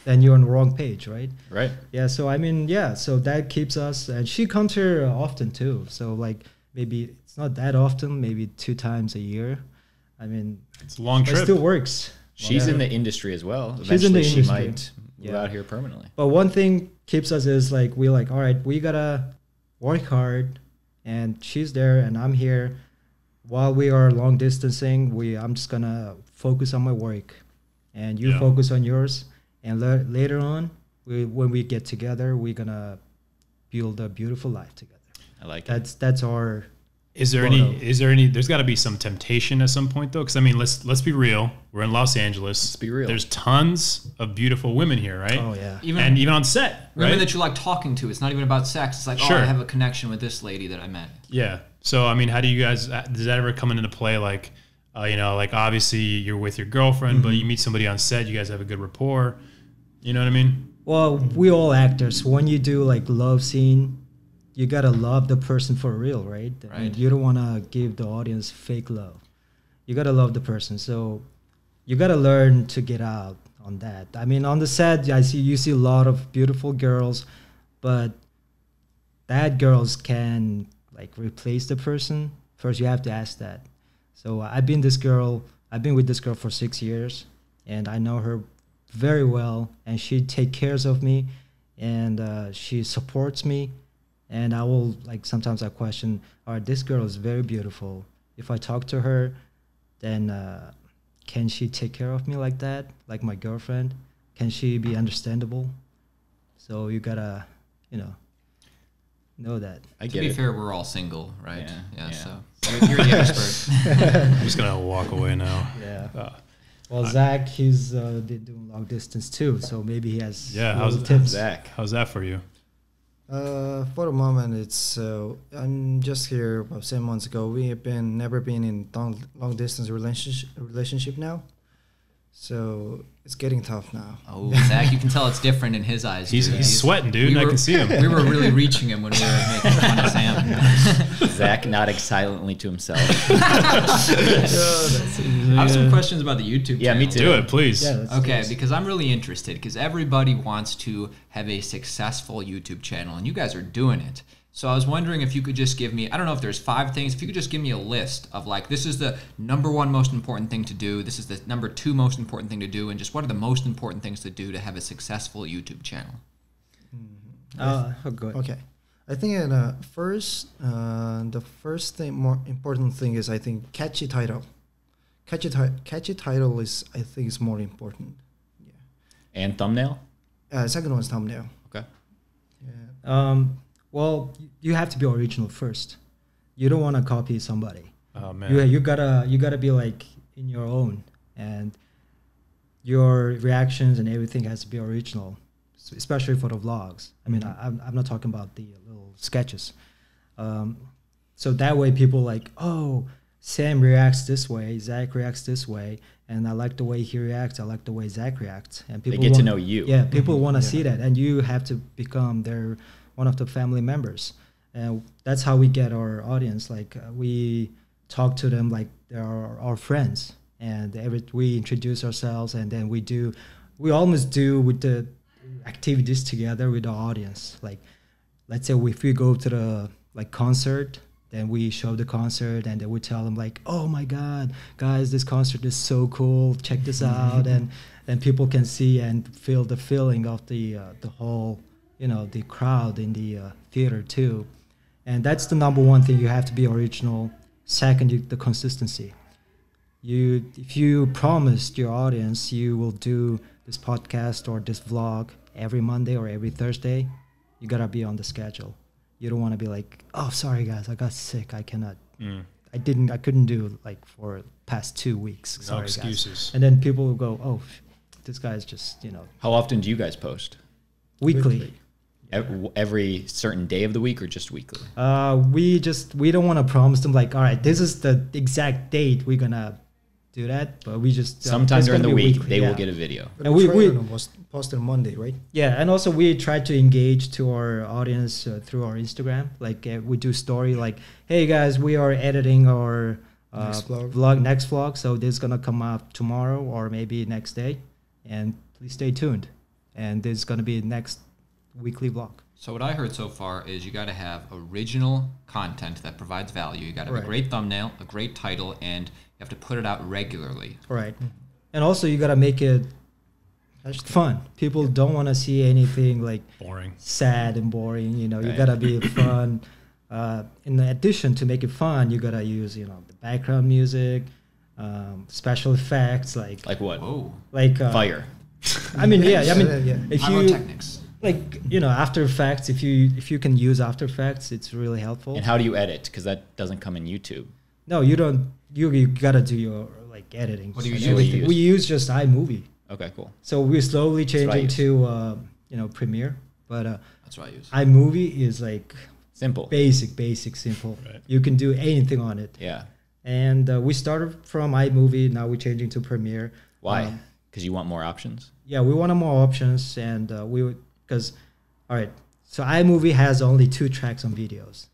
then you're on the wrong page, right? Right. Yeah, so I mean, yeah, so that keeps us, and she comes here often too. So like maybe it's not that often, maybe 2 times a year. I mean, It's a long but it trip. still works. She's Yeah. in the industry as well. She's in the Eventually, she industry. might move Yeah. out here permanently. But one thing keeps us is like, we're like, all right, we gotta work hard, and she's there and I'm here. While we are long distancing, I'm just gonna focus on my work, and you Yeah. focus on yours. And later on, when we get together, we're gonna build a beautiful life together. I like it. That's our Is there any? There's got to be some temptation at some point, though, because I mean, let's be real. We're in Los Angeles. Let's be real. There's tons of beautiful women here, right? Oh yeah. Even on set, women right? that you like talking to. It's not even about sex. It's like, Sure. oh, I have a connection with this lady that I met. Yeah. So I mean, how do you guys? Does that ever come into play? Like, like obviously you're with your girlfriend, but you meet somebody on set. You guys have a good rapport. You know what I mean? Well, we all actors. When you do like love scene, you gotta love the person for real, right? Right. And you don't wanna give the audience fake love. You gotta love the person. So you gotta learn to get out on that. I mean, on the set, you see a lot of beautiful girls, but that girls can like replace the person. First, you have to ask that. So I've been with this girl for 6 years, and I know her very well, and she take cares of me, and she supports me. And I will, like, sometimes I question, all right, this girl is very beautiful. If I talk to her, then can she take care of me like that, like my girlfriend? Can she be understandable? So you gotta, know that. I To get be it. fair, we're all single, right? Yeah. So you're the expert. I'm just gonna walk away now. Yeah. Well, Zach, he's doing long distance too, so maybe he has How's tips. Zach. How's that for you? For the moment, it's I'm just here about 7 months ago. We have never been in long distance relationship now, so it's getting tough now. Oh, Zach, you can tell it's different in his eyes. He's dude. sweating, dude. I can see him. We were really reaching him when we were making fun of Sam. Zach nodding silently to himself. I have some questions about the YouTube Yeah, channel. me too. Do it, please. Yeah, that's Okay, good. because I'm really interested, because everybody wants to have a successful YouTube channel, and you guys are doing it. So I was wondering if you could just give me, I don't know if there's 5 things, if you could just give me a list of like, this is the #1 most important thing to do, this is the #2 most important thing to do, and just what are the most important things to do to have a successful YouTube channel? Good. Okay, I think the first thing, more important thing is I think catchy title. Catchy title is I think is more important. And thumbnail? Second one is thumbnail. Okay. Yeah. Well, you have to be original first. You don't want to copy somebody. Oh man. You gotta be like in your own, and your reactions and everything has to be original, especially for the vlogs. I mean, I'm not talking about the little sketches. So that way people like, oh, Sam reacts this way, Zach reacts this way, and I like the way he reacts. I like the way Zach reacts, and people They get to know you. Yeah, people want to see that, and you have to become one of the family members, and that's how we get our audience. Like we talk to them like they're our friends, and we introduce ourselves, and then we almost do with the activities together with the audience. Like let's say if we go to the concert, then we show the concert, and then we tell them like, oh my God, guys, this concert is so cool, check this out. And then people can see and feel the feeling of the whole, the crowd in the theater too. And that's the #1 thing. You have to be original. Second, the consistency. If you promised your audience you will do this podcast or this vlog every Monday or every Thursday, you gotta be on the schedule. You don't want to be like, oh, sorry guys, I got sick, I cannot. I couldn't do like for past 2 weeks. No Sorry, excuses. guys. And then people will go, oh, this guy's just How often do you guys post? weekly. Every certain day of the week or just weekly? We don't want to promise them like, all right, this is the exact date we're gonna do that, but we just Sometime it's during the gonna be week, weekly, they yeah. will get a video. But And the we trailer was posted on Monday, right? Yeah, and also we try to engage to our audience through our Instagram. Like we do story like, hey guys, we are editing our Next next vlog, so this is gonna come out tomorrow or maybe next day, and please stay tuned. And this is gonna be next weekly vlog. So what I heard so far is you got to have original content that provides value. You got to have Right. a great thumbnail, a great title, and you have to put it out regularly. Right. And also you gotta make it fun. People don't want to see anything like Boring. sad and boring. You Right. gotta be fun. In addition to make it fun, you gotta use the background music, special effects like Like what? Whoa. like Fire. I mean, yeah. I mean, Yeah. if you Pyrotechnics. Like, you know, After Effects, if you can use After Effects, it's really helpful. And how do you edit? Because that doesn't come in YouTube. No, you don't. You gotta do your like editing. What do you use? What do you use? We use just iMovie. Okay, cool. So we're slowly changing right. to you know, Premiere, but That's what I use. iMovie is like Simple. basic, simple. Right. You can do anything on it. Yeah. And we started from iMovie. Now we're changing to Premiere. Why? Because you want more options? Yeah, we wanted more options, and we would because, all right. So iMovie has only 2 tracks on videos.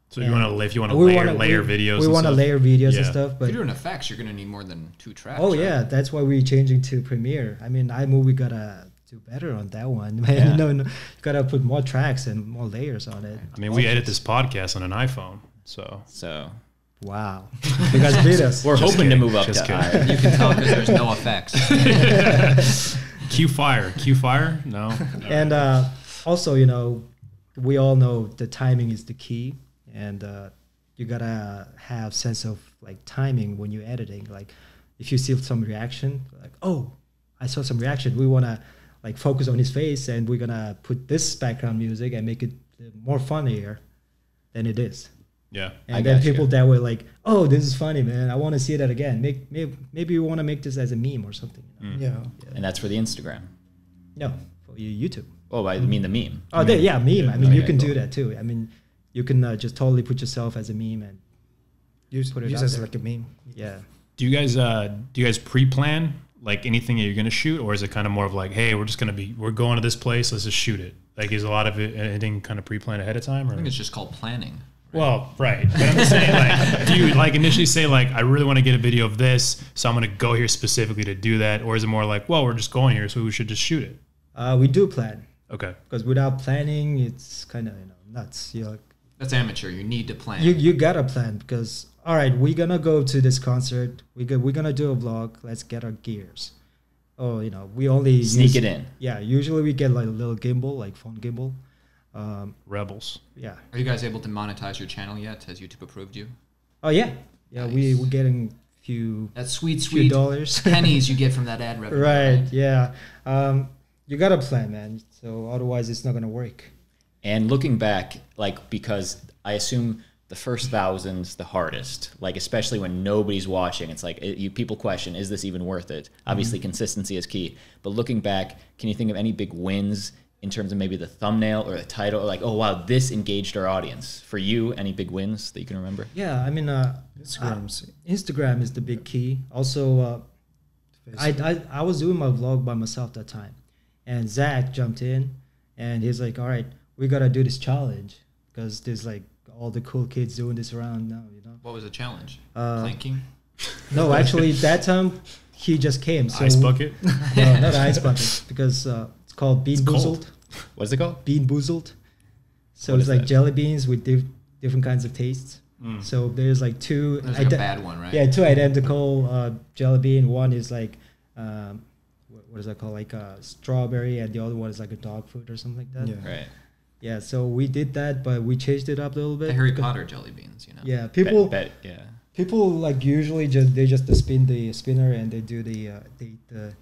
So you want to, if you want to we layer videos. We and want to stuff? layer videos and Yeah. stuff, If but you're doing effects, you're gonna need more than 2 tracks. oh right? yeah, that's why we're changing to Premiere. I mean, iMovie gotta do better on that one, man. Yeah. No, you gotta put more tracks and more layers on it. I mean, we edit this podcast on an iPhone, so So Wow, you guys beat us. we're Just hoping to kidding, move up just to kidding. higher. You can tell because there's no effects. Q fire, no. And also, you know, we all know the timing is the key, and you gotta have sense of like timing when you're editing. Like, if you see some reaction, like, oh, I saw some reaction, we wanna like focus on his face, and we're gonna put this background music and make it more funnier than it is. Yeah. And I then gotcha. people that were like, oh, this is funny, man. I want to see that again. Maybe you want to make this as a meme or something. You know? Yeah. And that's for the Instagram. No, for your YouTube. Oh, I mean the meme. Oh, yeah, meme. I mean, Okay, you can cool. do that too. I mean, you can just totally put yourself as a meme and Use Put it out as there. like a meme. yeah. Do you guys pre-plan like anything that you're gonna shoot, or is it kind of more of like, hey, we're going to this place, let's just shoot it? Like, is a lot of it anything kind of pre-planned ahead of time? Or? I think it's just called planning. Well, right. But I'm just saying, like, do you like initially say like, I really want to get a video of this, so I'm gonna go here specifically to do that, or is it more like, well, we're just going here, so we should just shoot it? We do plan, Okay. because without planning, it's kind of, you know, nuts. You're like, That's amateur. You need to plan. you gotta plan, because all right, we're gonna go to this concert. We're gonna do a vlog. Let's get our gears. Oh, you know, we only Sneak it in. Yeah, usually we get like a little gimbal, like phone gimbal. Rebels. Yeah. Are you guys able to monetize your channel yet? Has YouTube approved you? Oh yeah, yeah. Nice. We're getting few That sweet dollars. pennies you get from that ad revenue. Right. Yeah. You gotta plan, man. So otherwise, it's not gonna work. And looking back, like, because I assume the first thousand's the hardest, like, especially when nobody's watching. It's like people question, is this even worth it? Obviously, consistency is key. But looking back, can you think of any big wins in terms of maybe the thumbnail or the title? Or like, oh, wow, this engaged our audience. For you, any big wins that you can remember? Yeah. I mean, Instagram is the big key. Also, I was doing my vlog by myself that time, and Zach jumped in, and he's like, "All right, we gotta do this challenge because there's like all the cool kids doing this around now, you know." What was the challenge? Planking? No, actually, that time he just came. So Ice bucket. No, not ice bucket, because it's called Bean cold. Boozled. What is it called? Bean Boozled. So What it's is like that? jelly beans with different kinds of tastes. So there's like two. There's like a bad one, right? Yeah, two identical jelly bean. One is like, what is that called? Like a strawberry, and the other one is like a dog food or something like that. Yeah. Right. Yeah, so we did that, but we changed it up a little bit. The Harry because- Potter jelly beans, you know. Yeah, Yeah. people like usually just spin the spinner and they do the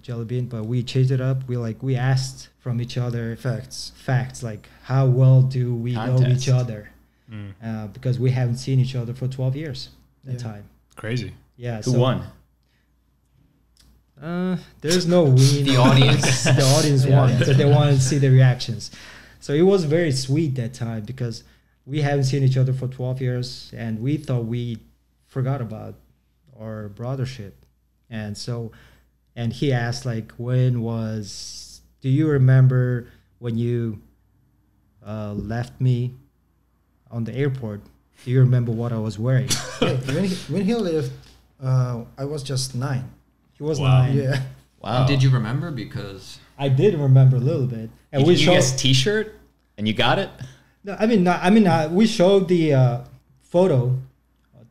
jelly bean, but we changed it up. We asked from each other Facts. like how well do we know Contest. each other, because we haven't seen each other for 12 years at Yeah. time. Crazy. Yeah. Who won? There's no win. The audience. The audience Yeah, won, yeah. so they wanted to see the reactions. So it was very sweet that time because we haven't seen each other for 12 years, and we thought we forgot about our brothership. And he asked like, do you remember when you left me on the airport? Do you remember what I was wearing? Yeah, when he left, I was just 9. He was Wow. 9. Yeah. Wow. And did you remember? Because I did remember a little bit. And You guessed T-shirt and you got it? No, we showed the photo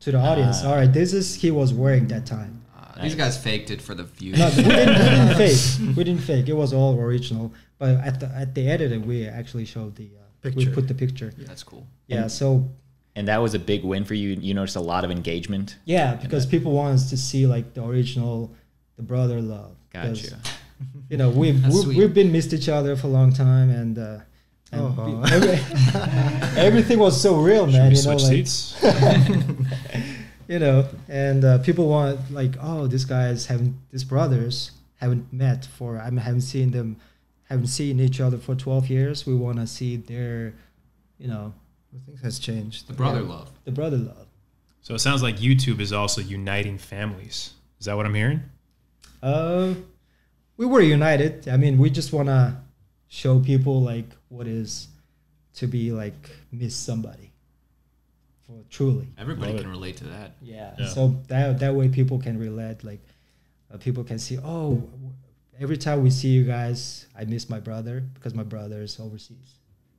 to the audience. All right, this is he was wearing that time. these guys faked it for the views. No, we didn't fake. We didn't fake. It was all original. But at the editing, we actually showed the we Picture. put the picture. That's cool. Yeah. So And that was a big win for you. You noticed a lot of engagement. yeah, because people want us to see like the original, the brother love. 'Cause Gotcha. You know, we've been missed each other for a long time, and everything was so real, man. You know, switch like seats? you know, and people want like, oh, these brothers haven't met for, I mean, haven't seen each other for 12 years. We want to see their, you know, Things has changed. The brother love. the brother love. So it sounds like YouTube is also uniting families. Is that what I'm hearing? We were united. I mean, we just want to show people like what is to be like miss somebody for truly. Everybody Love can it. relate to that. Yeah. Yeah. So that way people can relate. Like people can see, oh, every time we see you guys, I miss my brother because my brother is overseas.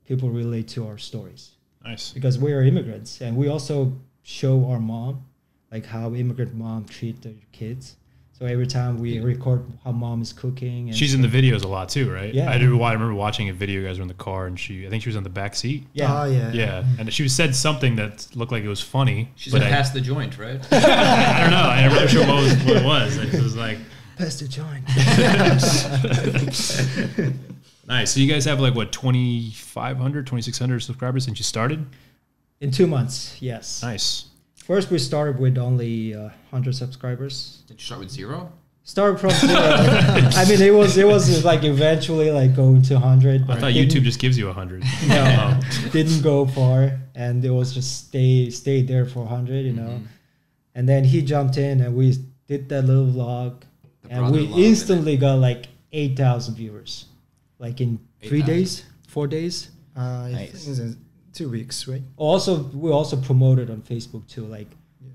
People relate to our stories Nice. because we are immigrants, and we also show our mom, like how immigrant mom treat their kids. So every time we record how mom is cooking, and She's in the videos a lot too, right? Yeah. I remember watching a video. You guys were in the car, and I think she was on the back seat. yeah. Oh, yeah. Yeah, and she said something that looked like it was funny. She's but gonna I pass the joint, right? I don't know. I'm not sure what it was. It was like Pass the joint. nice. So you guys have like what 2,500, 2,600 subscribers since you started? In 2 months, yes. Nice. First, we started with only 100 subscribers. Did you start with 0? Started from 0. I mean, it was like eventually like going to 100. I But thought YouTube just gives you 100. no, didn't go far, and it was just stayed there for 100, you know. And then he jumped in, and we did that little vlog, and brother we love, instantly got like 8,000 viewers, like in 3 8,000. days, 4 days. I Nice. think it's in 2 weeks, right? We also promoted on Facebook too. Like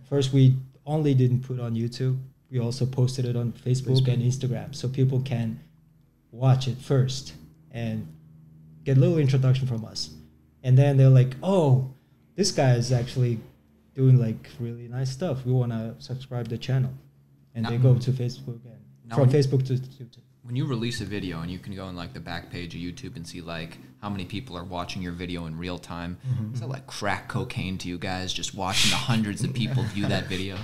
first we only didn't put on YouTube. We also posted it on Facebook and Instagram, so people can watch it first and get a little introduction from us. And then they're like, "Oh, this guy is actually doing like really nice stuff. We want to subscribe the channel." And they go to Facebook and Now from when you- Facebook to YouTube. When you release a video and you can go in like the back page of YouTube and see like how many people are watching your video in real time, is that like crack cocaine to you guys just watching the hundreds of people view that video?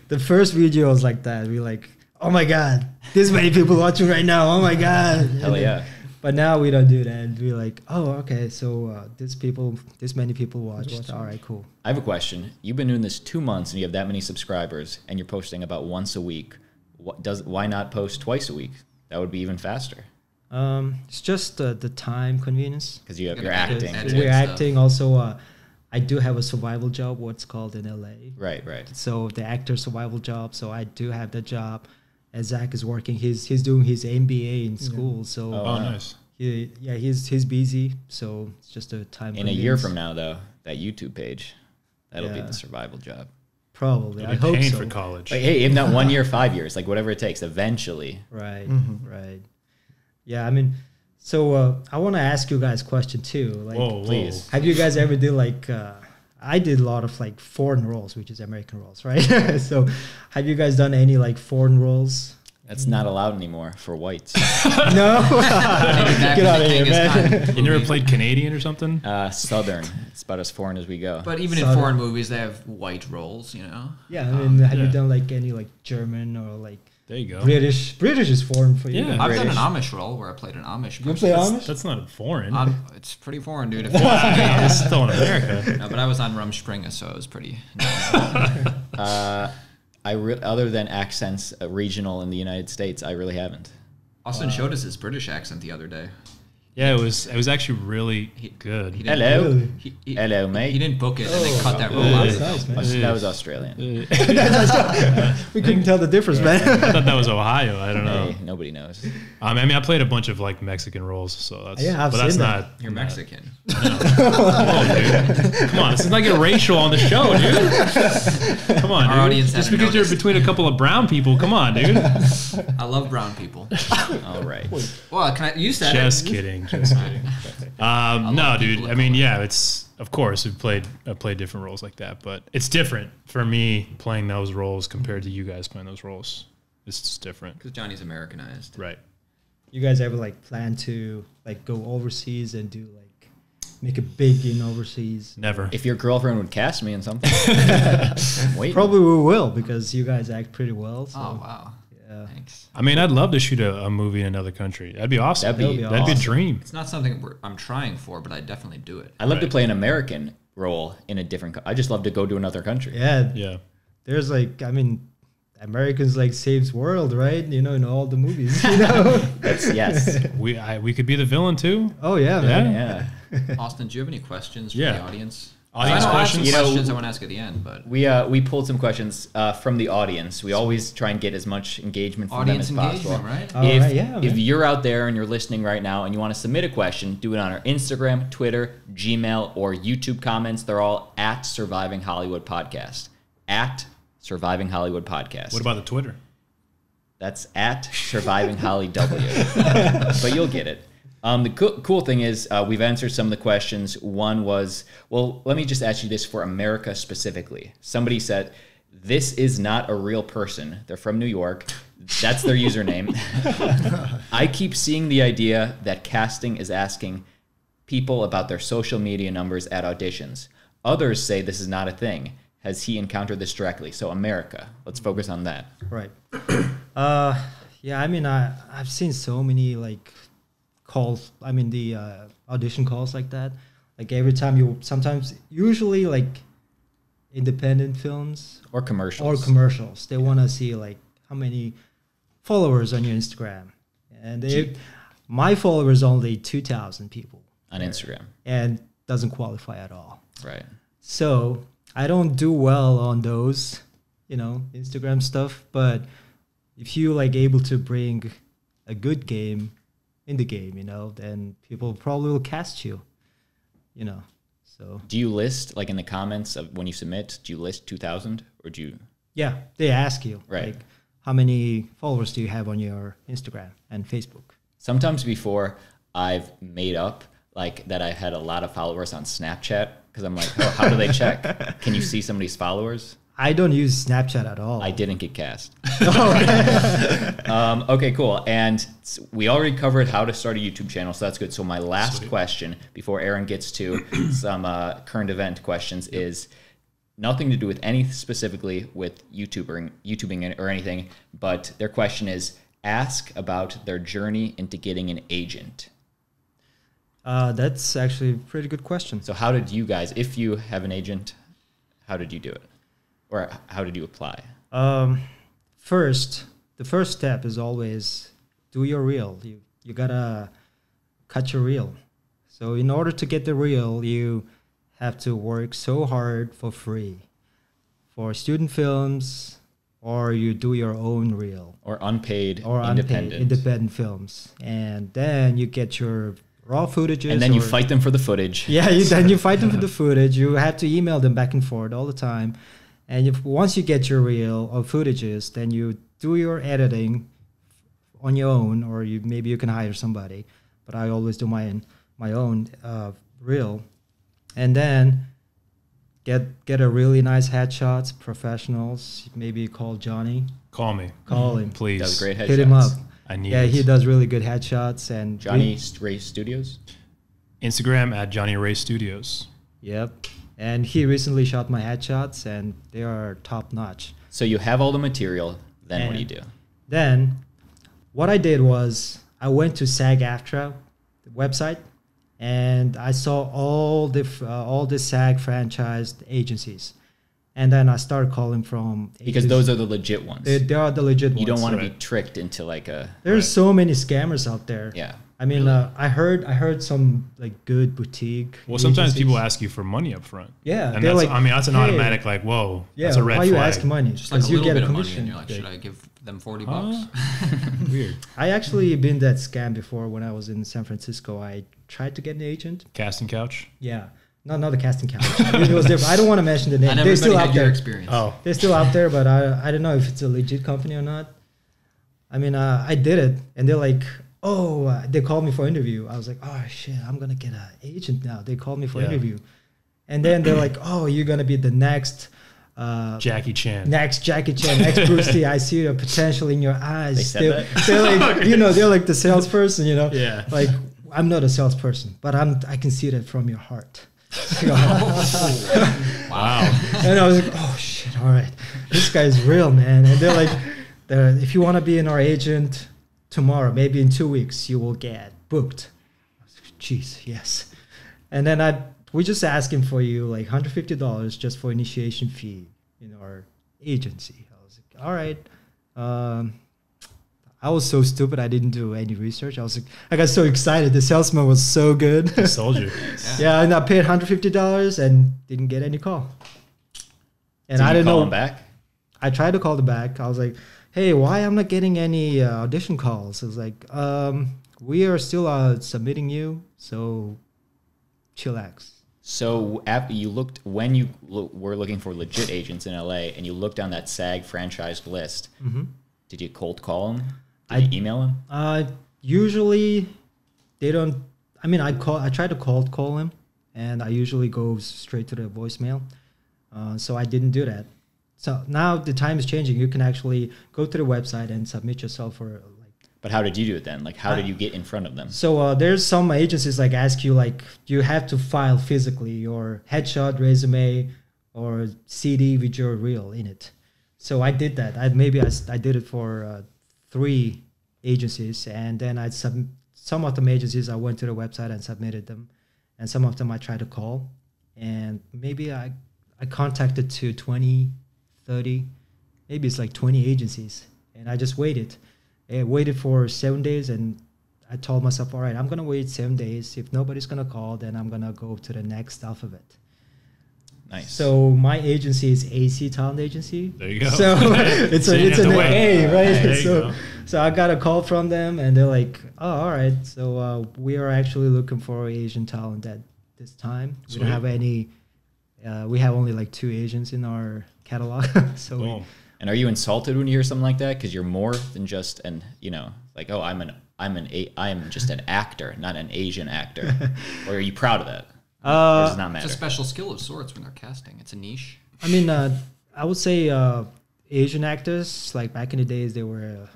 The first video was like that. We like, "Oh my God, this many people watching right now. Oh my God." Hell yeah. But now we don't do that. We're like, "Oh, okay, so this many people watched. All right, cool." I have a question. You've been doing this 2 months and you have that many subscribers and you're posting about once a week. Why not post twice a week? That would be even faster It's just the time convenience. because you're gotta acting. edit. We're stuff. acting. Also, I do have a survival job, what's called in LA. Right, right. So the actor survival job. So I do have that job. And Zach is working. He's doing his MBA in school. So Oh, nice. he's busy. So it's just a time. In a year convenience. from now, though, that YouTube page, that'll be Yeah. the survival job. Probably. You'll I be hope paying so. for college. Like, hey, if not 1 year, 5 years, like whatever it takes, eventually. Right, right. Yeah, I mean, so I want to ask you guys a question too. Like, Whoa, please. have you guys ever did like? I did a lot of like foreign roles, which is American roles, right? So, have you guys done any like foreign roles? That's not allowed anymore for whites. No. Back Get in out the of here, Genghis man. Khan You never movie. played Canadian or something? Southern. It's about as foreign as we go. But even in Southern. foreign movies, they have white roles, you know? Yeah, I mean, have you Yeah. done like any like German or like There you go. British? British is foreign for you. Yeah. guys. I've done an British. Amish role where I played an Amish You person. play Amish? That's not foreign. It's pretty foreign, dude. It's still in America. No, but I was on Rumspringa, so it was pretty. Other than accents regional in the United States, I really haven't. Austin showed us his British accent the other day. Yeah, it was actually really good. He didn't- Hello. Really? Hello, mate. He didn't book it, and they cut that role out. That's of it. nice, man. That was Australian. We couldn't tell the difference, man. I thought that was Ohio. I don't know. Hey, nobody knows. I mean, I played a bunch of like Mexican roles, so that's Yeah, I've but that's seen not. that. You're not- Mexican. Oh, dude. Come on, this is not get racial on the show, dude. Come on, Our dude. audience Just haven't because you're noticed. between a couple of brown people, come on, dude. I love brown people. All right. Well, can I? You said Just it. kidding. Just kidding. No, love dude. people I mean, yeah, it's of course I've played different roles like that, but it's different for me playing those roles compared to you guys playing those roles. It's just different, Because Johnny's Americanized. right? You guys ever like plan to like go overseas and do like make it big in overseas? Never. If your girlfriend would cast me in something, wait. Probably we will because you guys act pretty well. So, Oh wow. yeah. Thanks. I mean, I'd love to shoot a movie in another country. That'd be awesome. That'd be a dream. It's not something I'm trying for, but I definitely do it. I'd love to play an American role in a different. I just love to go to another country. Yeah. Yeah. There's like, I mean, Americans like saves world, right? You know, in all the movies. You know. That's yes. We could be the villain too. Oh yeah, man. Yeah. Austin, do you have any questions from Yeah. the audience? Audience I questions? have some You know, questions I want to ask at the end, but We pulled some questions from the audience. We always try and get as much engagement from audience them as possible. engagement, right? All If, right, yeah, if man. you're out there and you're listening right now and you want to submit a question, do it on our Instagram, Twitter, Gmail, or YouTube comments. They're all at Surviving Hollywood Podcast. At Surviving Hollywood Podcast. What about the Twitter? That's at Surviving Holly W. But you'll get it. The cool thing is we've answered some of the questions. One was, well, let me just ask you this for America specifically. Somebody said, this is not a real person. They're from New York. That's their username. I keep seeing the idea that casting is asking people about their social media numbers at auditions. Others say this is not a thing. Has he encountered this directly? So America, let's focus on that. Right. Yeah, I mean, I've seen so many like calls. I mean, the audition calls like that. Like every time usually like independent films Or commercials. or commercials. They want to see like how many followers on your Instagram, and my followers only 2,000 people On Instagram. and doesn't qualify at all. Right. So I don't do well on those, Instagram stuff. But if you like able to bring a good game in the game, then people probably will cast you, So Do you list, like in the comments of when you submit, do you list 2,000 or do you? yeah, they ask you Right. like how many followers do you have on your Instagram and Facebook? Sometimes before I've made up like that I had a lot of followers on Snapchat because I'm like, oh, how do they check? Can you see somebody's followers? I don't use Snapchat at all. I didn't get cast. Okay, cool. And we already covered how to start a YouTube channel, so that's good. So my last question before Aaron gets to some current event questions is nothing to do with any specifically with YouTubing or anything, but their question is ask about their journey into getting an agent. That's actually a pretty good question. So how did you guys, if you have an agent, how did you do it? Or how did you apply? The first step is always do your reel. You gotta cut your reel. So in order to get the reel, you have to work so hard for free for student films, or you do your own reel Or unpaid, or independent films, and then you get your raw footages. And then you fight them for the footage. Yeah, then you fight them for the footage. You have to email them back and forth all the time. And once you get your reel of footages, then you do your editing on your own, or maybe you can hire somebody. But I always do my own reel, and then get a really nice headshots, professionals. Maybe call Johnny. Call me. Call him. Please. Does great headshots. Hit him up. I need Yeah, it. he does really good headshots. And Johnny Ray Studios. Instagram at Johnny Ray Studios. Yep. And he recently shot my headshots, and they are top notch. So you have all the material. Then what do you do? Then, what I did was I went to SAG-AFTRA, the website, and I saw all the SAG franchised agencies, and then I started calling from Because those are the legit ones. they are the legit ones. You don't want to be Right. tricked into like a There's so many scammers out there. yeah. I mean, I heard some like good boutique. Well, sometimes agencies. people ask you for money up front. Yeah, And they're that's, like, I mean, that's an "Hey, automatic, like, whoa, Yeah, that's a red why flag. you ask money? Just like a Because you little get bit a of money, commission. and you're like, should I give them $40? Weird. I actually been that scam before when I was in San Francisco. I tried to get an agent. Casting couch. Yeah, not the casting couch. It was different. I don't want to mention the name. And They're everybody still had out your there. experience. Oh, They're still out there, but I don't know if it's a legit company or not. I mean, I did it, and they're like, oh, they called me for interview. I was like, oh shit, I'm gonna get an agent now. They called me for interview, and then they're like, oh, you're gonna be the next. Jackie Chan. Next Jackie Chan, next Bruce Lee. I see the potential in your eyes. They said They're like, they're like the salesperson. Yeah. Like I'm not a salesperson, but I can see that from your heart. Wow. And I was like, oh shit, all right, this guy's real, man. And they're like, if you want to be in our agent tomorrow, maybe in 2 weeks, you will get booked. I was like, jeez, yes. And then we just asking for you like $150 just for initiation fee in our agency. I was like, all right. I was so stupid. I didn't do any research. I got so excited. The salesman was so good. He sold you. Yeah, and I paid $150 and didn't get any call. And I didn't know. Him back? I tried to call them back. I was like, hey, why I'm not getting any audition calls? I was like, we are still submitting you, so chillax. So after you looked, when you were looking for legit agents in LA and you looked down that SAG franchised list, did you cold call them? Did you email them? Usually they don't. I mean, I try to cold call him, and I usually go straight to the voicemail. So I didn't do that. So now the time is changing. You can actually go to the website and submit yourself for like. But how did you do it then? Like, how did you get in front of them? So there's some agencies like ask you like you have to file physically your headshot, resume, or CD with your reel in it. So I did that. I did it for 3 agencies, and then some of them agencies I went to the website and submitted them, and some of them I tried to call, and maybe I contacted to 20, 30, maybe it's like 20 agencies, and I just waited. I waited for 7 days, and I told myself, all right, I'm gonna wait 7 days. If nobody's gonna call, then I'm gonna go to the next alphabet. Nice. So my agency is AC Talent Agency. There you go. So it's an A, right? There you go. So I got a call from them, and they're like, "Oh, all right. So we are actually looking for Asian talent at this time. Sweet. We don't have any. We have only like 2 agents in our catalog. So Boom. And are you insulted when you hear something like that? Because you're more than just like, oh, I'm just an actor, not an Asian actor. Or are you proud of that? Or does it not matter? It's a special skill of sorts when they're casting. It's a niche. I mean, I would say Asian actors, like back in the days, they were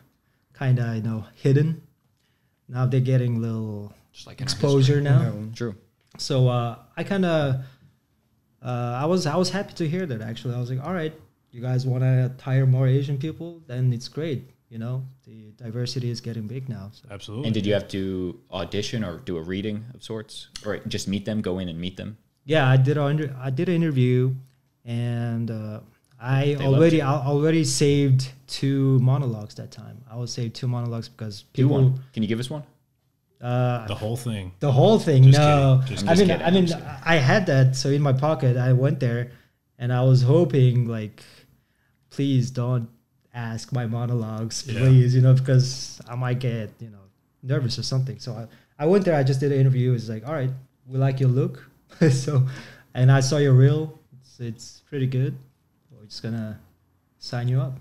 kind of hidden. Now they're getting a little Just like in our exposure now. True. So I kind of I was happy to hear that. Actually, I was like, all right, you guys want to hire more Asian people? Then it's great. The diversity is getting big now. So. Absolutely. And did you have to audition or do a reading of sorts, or just meet them, go in and meet them? Yeah, I did an interview, and I already saved 2 monologues that time. I would save 2 monologues because people. Do one. Can you give us one? the whole thing. The whole thing. Just no, kidding. Just I mean, kidding. I mean, I had that so in my pocket. I went there, and I was hoping like, please don't ask my monologues, please, because I might get nervous or something. So I went there. I just did an interview. It's like, all right, we like your look, so, and I saw your reel. It's pretty good. We're just gonna sign you up.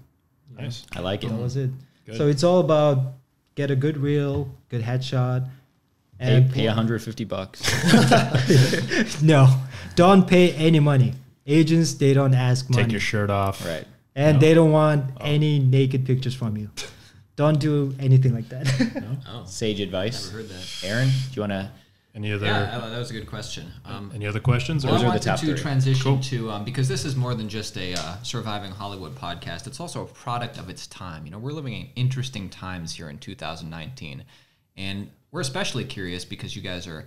Nice. I like it. That was it. Good. So it's all about get a good reel, good headshot, and Pay $150. no, don't pay any money. Agents, they don't ask money. Take your shirt off. Right. And No. they don't want any naked pictures from you. Don't do anything like that. Oh, Sage advice. never heard that. Aaron, do you want to? Any other Yeah, that was a good question. any other questions? Well, Those I are the wanted top to 3. transition Cool. to because this is more than just a surviving Hollywood podcast. It's also a product of its time. We're living in interesting times here in 2019, and we're especially curious because you guys are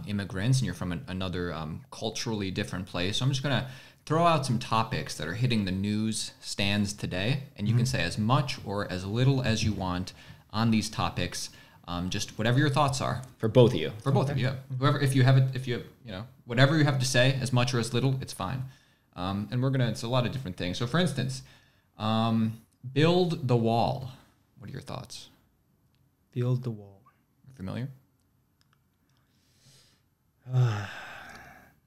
immigrants and you're from another culturally different place. So I'm just gonna throw out some topics that are hitting the news stands today, and you can say as much or as little as you want on these topics. Just whatever your thoughts are. For both of you. For both of you, yeah. Whoever, if you have whatever you have to say, as much or as little, it's fine. And it's a lot of different things. So, for instance, build the wall. What are your thoughts? Build the wall. Familiar?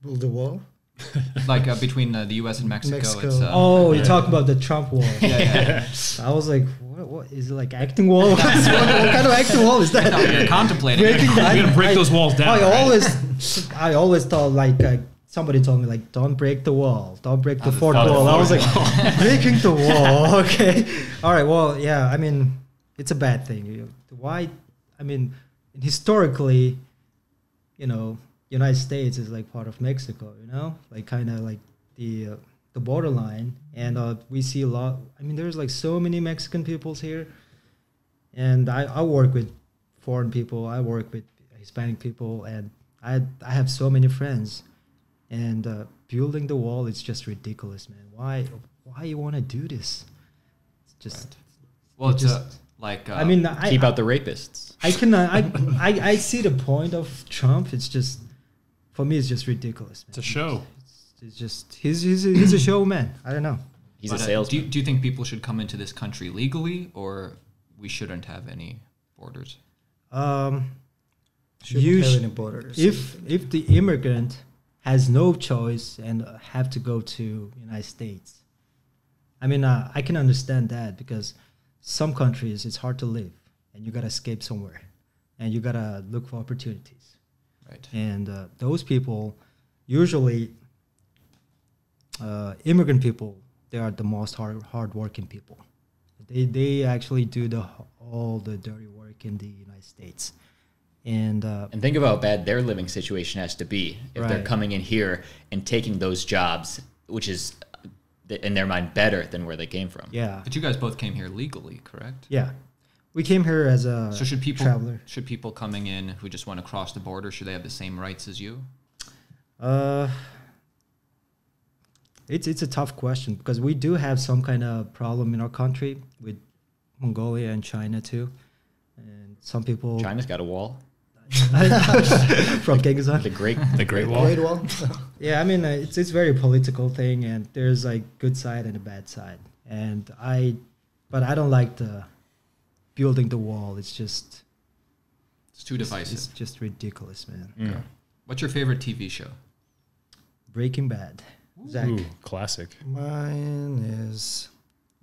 Build the wall. Like between the U.S. and Mexico. Mexico. It's, You talk about the Trump wall. yeah. I was like, what is it, like acting wall? what kind of acting wall is that? No, you're contemplating. Breaking You're gonna break those walls down. I always thought like somebody told me like, don't break the wall, don't break the fourth the wall. I was fourth like, breaking the wall. Okay, all right. Well, yeah. I mean, it's a bad thing. Why? I mean, historically, United States is like part of Mexico. Like kind of like the the borderline, and we see a lot. I mean, there's like so many Mexican peoples here, and I work with foreign people. I work with Hispanic people, and I have so many friends, and building the wall is just ridiculous, man. Why you want to do this? It's just Well, it's just like I mean, Keep out the rapists. I can I see the point of Trump. It's just, for me, it's just ridiculous, man. It's a show. It's just he's a showman. I don't know. He's a But, salesman. do you think people should come into this country legally, or we shouldn't have any borders? Shouldn't You have sh- any borders. if the immigrant has no choice and have to go to United States, I mean, I can understand that, because some countries it's hard to live and you gotta escape somewhere and you gotta look for opportunities. Right. And those people, usually immigrant people, they are the most hardworking people. They actually do all the dirty work in the United States. And And think about how bad their living situation has to be if they're Right. coming in here and taking those jobs, which is in their mind better than where they came from. yeah, But you guys both came here legally, correct? yeah, we came here as a So should traveler. people coming in who just want to cross the border, should they have the same rights as you? It's a tough question, because we do have some kind of problem in our country with Mongolia and China too, and some people China's got a wall. from Genghis Khan. The Great Wall. Great Wall. Yeah, I mean, it's very political thing, and there's like good side and a bad side. And but I don't like the building the wall. It's just It's too divisive. it's just ridiculous, man. Mm. What's your favorite TV show? Breaking Bad. Zach. Ooh, classic. Mine is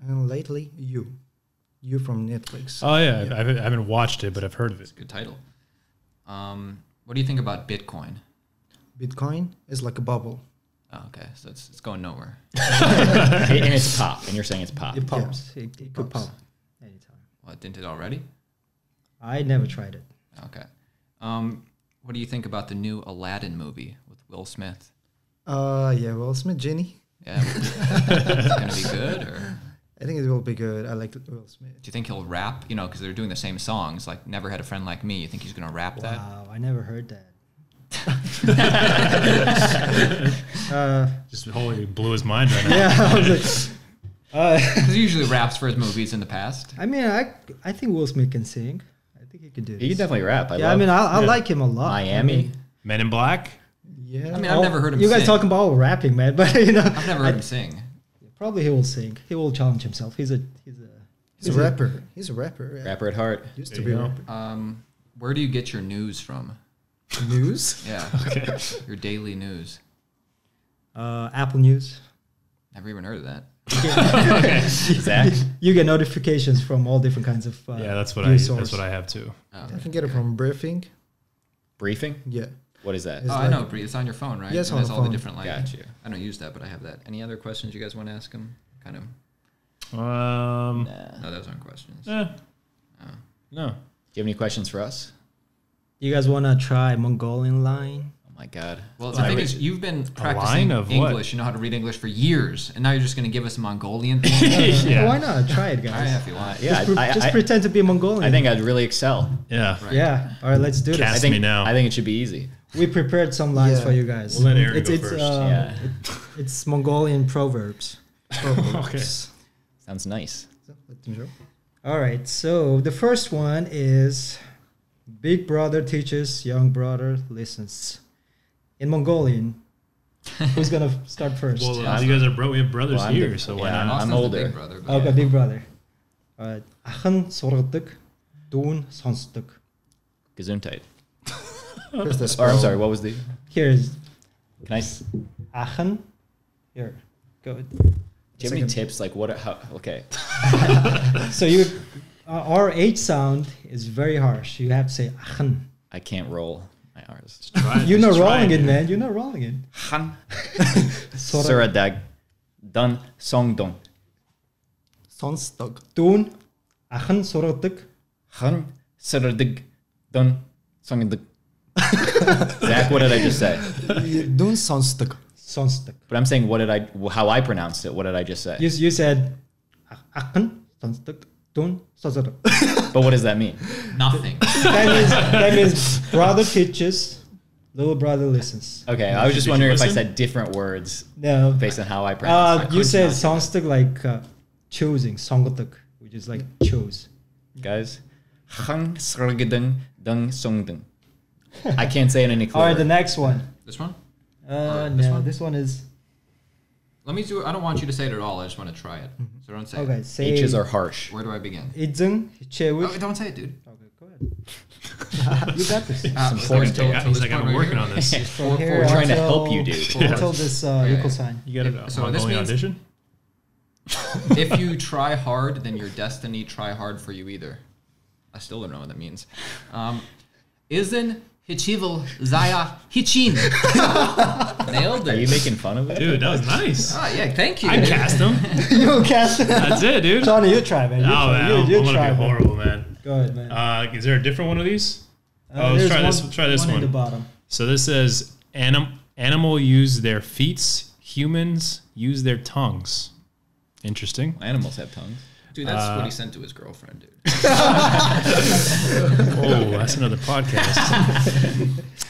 lately You from Netflix. Oh yeah, I haven't watched it, but I've heard of it. Good title. What do you think about Bitcoin? Bitcoin is like a bubble. Oh, okay, so it's going nowhere. And it's pop, and you're saying it's pop. It pops. It could pops. pop anytime. What, didn't it already? I never tried it. Okay. What do you think about the new Aladdin movie with Will Smith? Yeah, Will Smith, Genie. Yeah, is it gonna be good, or I think it will be good. I like Will Smith. do you think he'll rap? You know, because they're doing the same songs, like "Never Had a Friend Like Me." You think he's gonna rap that? Wow, I never heard that. Just wholly blew his mind right now. Yeah, I was like, Because he usually raps for his movies in the past. I mean, I think Will Smith can sing. I think he could do this. He can definitely rap. Yeah, I mean, I like him a lot. Miami. I mean, Men in Black. Yeah. I mean, I've never heard him You guys sing. talking about rapping, man, but you know, I've never heard him sing. probably he will sing. He will challenge himself. He's a He's a rapper. He's a rapper. Yeah. Rapper at heart. Used There to be you a go. rapper. Where do you get your news from? News. Yeah, your daily news. Apple News. Never even heard of that. Zach. You get notifications from all different kinds of Yeah, that's what news that's source. what I have too. Oh, I can get it from Briefing. Briefing? Yeah. What is that? It's Oh, I like- know, Bree. It's on your phone, right? Yeah, it's And on has the all the phone. different like. Got you. I don't use that, but I have that. Any other questions you guys want to ask him? Kind of. Nah. No, those aren't questions. No. Do you have any questions for us? You guys want to try Mongolian line? Oh my God. Well, the thing is, you've been practicing line of what? English. You know how to read English for years, and now you're just going to give us a Mongolian thing. Yeah. Why not? Try it, All right, guys. if you want. Yeah, Just pretend to be Mongolian. I think I'd really excel. Yeah. Right. Yeah. All right, let's do this. Cast I think me now. I think it should be easy. We prepared some lines Yeah. for you guys. We'll let Aaron it's, go it's, first. Yeah. it's Mongolian proverbs. Okay. Sounds nice. Let me show. All right, so the first one is big brother teaches, young brother listens. In Mongolian, who's going to start first? Well, you guys are we have brothers Well, I'm here, the- so why yeah, not? Austin's I'm the older. Big brother, but Okay, yeah. big brother. All right. Ахын сургадаг, дүүн сонсдог. Gesundheit. Here's the Or spell. I'm sorry, what was the? Here's Can I? Ахын. Here, go. Do you have any Second. tips? Like what? How? Okay. So you, our H sound is very harsh. You have to say Ахын. I can't roll my R's. You're not Just try rolling it, dude. man. You're not rolling it. Han. Sort of Suradag. Dun songdong. Sonstog. дүүн ахын сургадаг. Han suradag. Dun songdong. Zach, what did I just say? Dun Sonstog. Sonstuk. But I'm saying how I pronounced it. What did I just say? You said Akan Sonstuk Dun Sonstuk. But what does that mean? Nothing. That means brother teaches, little brother listens. Okay, I was just Did you wondering if I listen? said different words No. based on how I pronounced it. You said not do that. Sonstuk like choosing, Songtuk, which is like choose. Guys. I can't say it any clearer. All right, the next one. This one? No, one? this one is Let me do. I don't want you to say it at all. I just want to try it. So don't say okay. it. Say H's are harsh. Where do I begin? Idzung Chewich. Oh, don't say it, dude. Okay, go ahead. You got this. important till- here. till He's this like, point I'm right working here. on this. From here We're trying to until- help you, dude. Until this equal sign. You got a So this Mongolian means- audition? If you try hard, then your destiny try hard for you either. I still don't know what that means. Isn't Hichival Zaya Hichin? Nailed Are you it. making fun of it? Dude, that was nice. Ah, yeah, thank you. I cast him. You cast it. That's it, dude. Johnny, you try, man. Oh, man, You I'm try, gonna be man. horrible, man. Go ahead, man. Is there a different one of these? Let's There's try this. one- Try this in the one. bottom. So this says, animal use their feet, humans use their tongues. Interesting. Animals have tongues. Dude, that's what he sent to his girlfriend, dude. Oh, that's another podcast.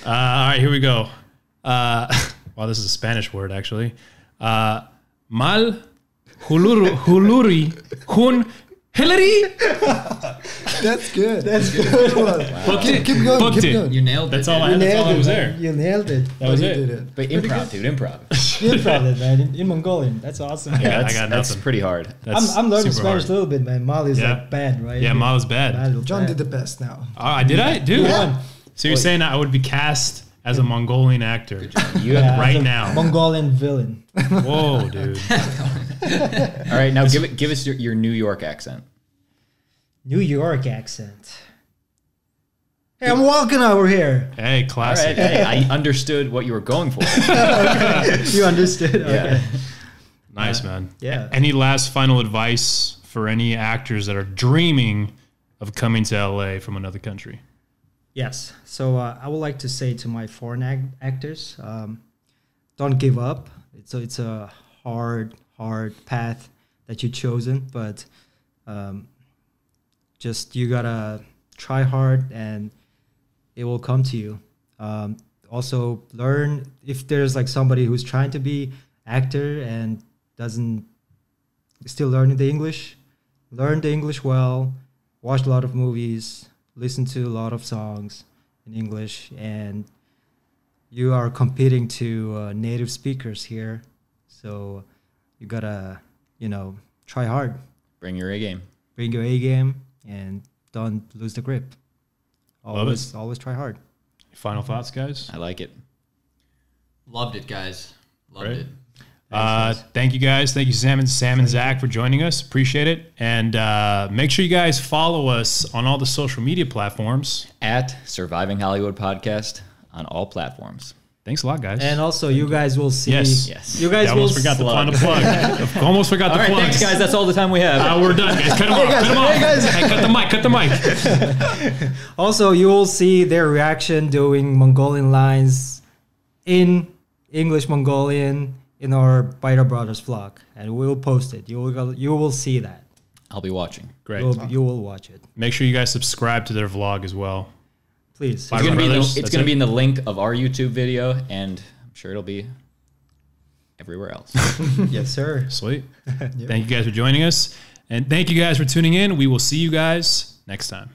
All right, here we go. Wow, this is a Spanish word, actually. Mal huluri hun Hillary. That's good. That's good. Booked it. Keep going. Booked Keep it. going. You nailed it. That's all dude. I. That's all that was man. there. You nailed it. That was You it. did it. But improv, dude, improv. You improv it, man. In Mongolian. That's awesome. Yeah, I that's, got that's nothing. pretty hard. That's I'm learning super Spanish hard. a little bit, man. Mali's Yeah. like bad, right? Yeah, Mal was bad. John did the best now. Oh, did I? Dude. You won. So you're saying I would be cast as a Mongolian actor? You have, Right as a now. Mongolian villain. Whoa, dude. all right, now give us your New York accent. New York accent. Hey, I'm walking over here. Hey, All classic. right, hey, I understood what you were going for. You understood? Yeah. Okay. Nice, man. yeah. Any last final advice for any actors that are dreaming of coming to LA from another country? Yes. So I would like to say to my foreign actors, don't give up. It's a hard path that you've chosen, but just you gotta try hard and it will come to you. Also learn if there's like somebody who's trying to be actor and doesn't still learning the English, learn the English well, watch a lot of movies, listen to a lot of songs in English, and you are competing to native speakers here. So you gotta, try hard, Bring your A game. bring your A game, and don't lose the grip. Love it. Always try hard. Final thoughts, guys? I like it. Loved it, guys. Loved Great. it. Thank you guys. Thank you, Sam and Zach, for joining us. Appreciate it. And make sure you guys follow us on all the social media platforms. At Surviving Hollywood Podcast on all platforms. Thanks a lot, guys. And also, you guys will see. Yes. Yes. You guys I will almost forgot the plug. plug. Almost forgot All the right, plugs. thanks, guys. That's all the time we have. We're done, guys. Cut them off. Cut them off. Hey, cut the mic. Cut the mic. Also, you will see their reaction doing Mongolian lines in English Mongolian in our Bayaraa Brothers vlog, and we'll post it. You will see that. I'll be watching. Great. You will watch it. Make sure you guys subscribe to their vlog as well. Please. Bye. It's gonna be in the, Brothers, it's that's gonna it? be in the link of our YouTube video, and I'm sure it'll be everywhere else. Yes, sir. Sweet. Thank you guys for joining us. And thank you guys for tuning in. We will see you guys next time.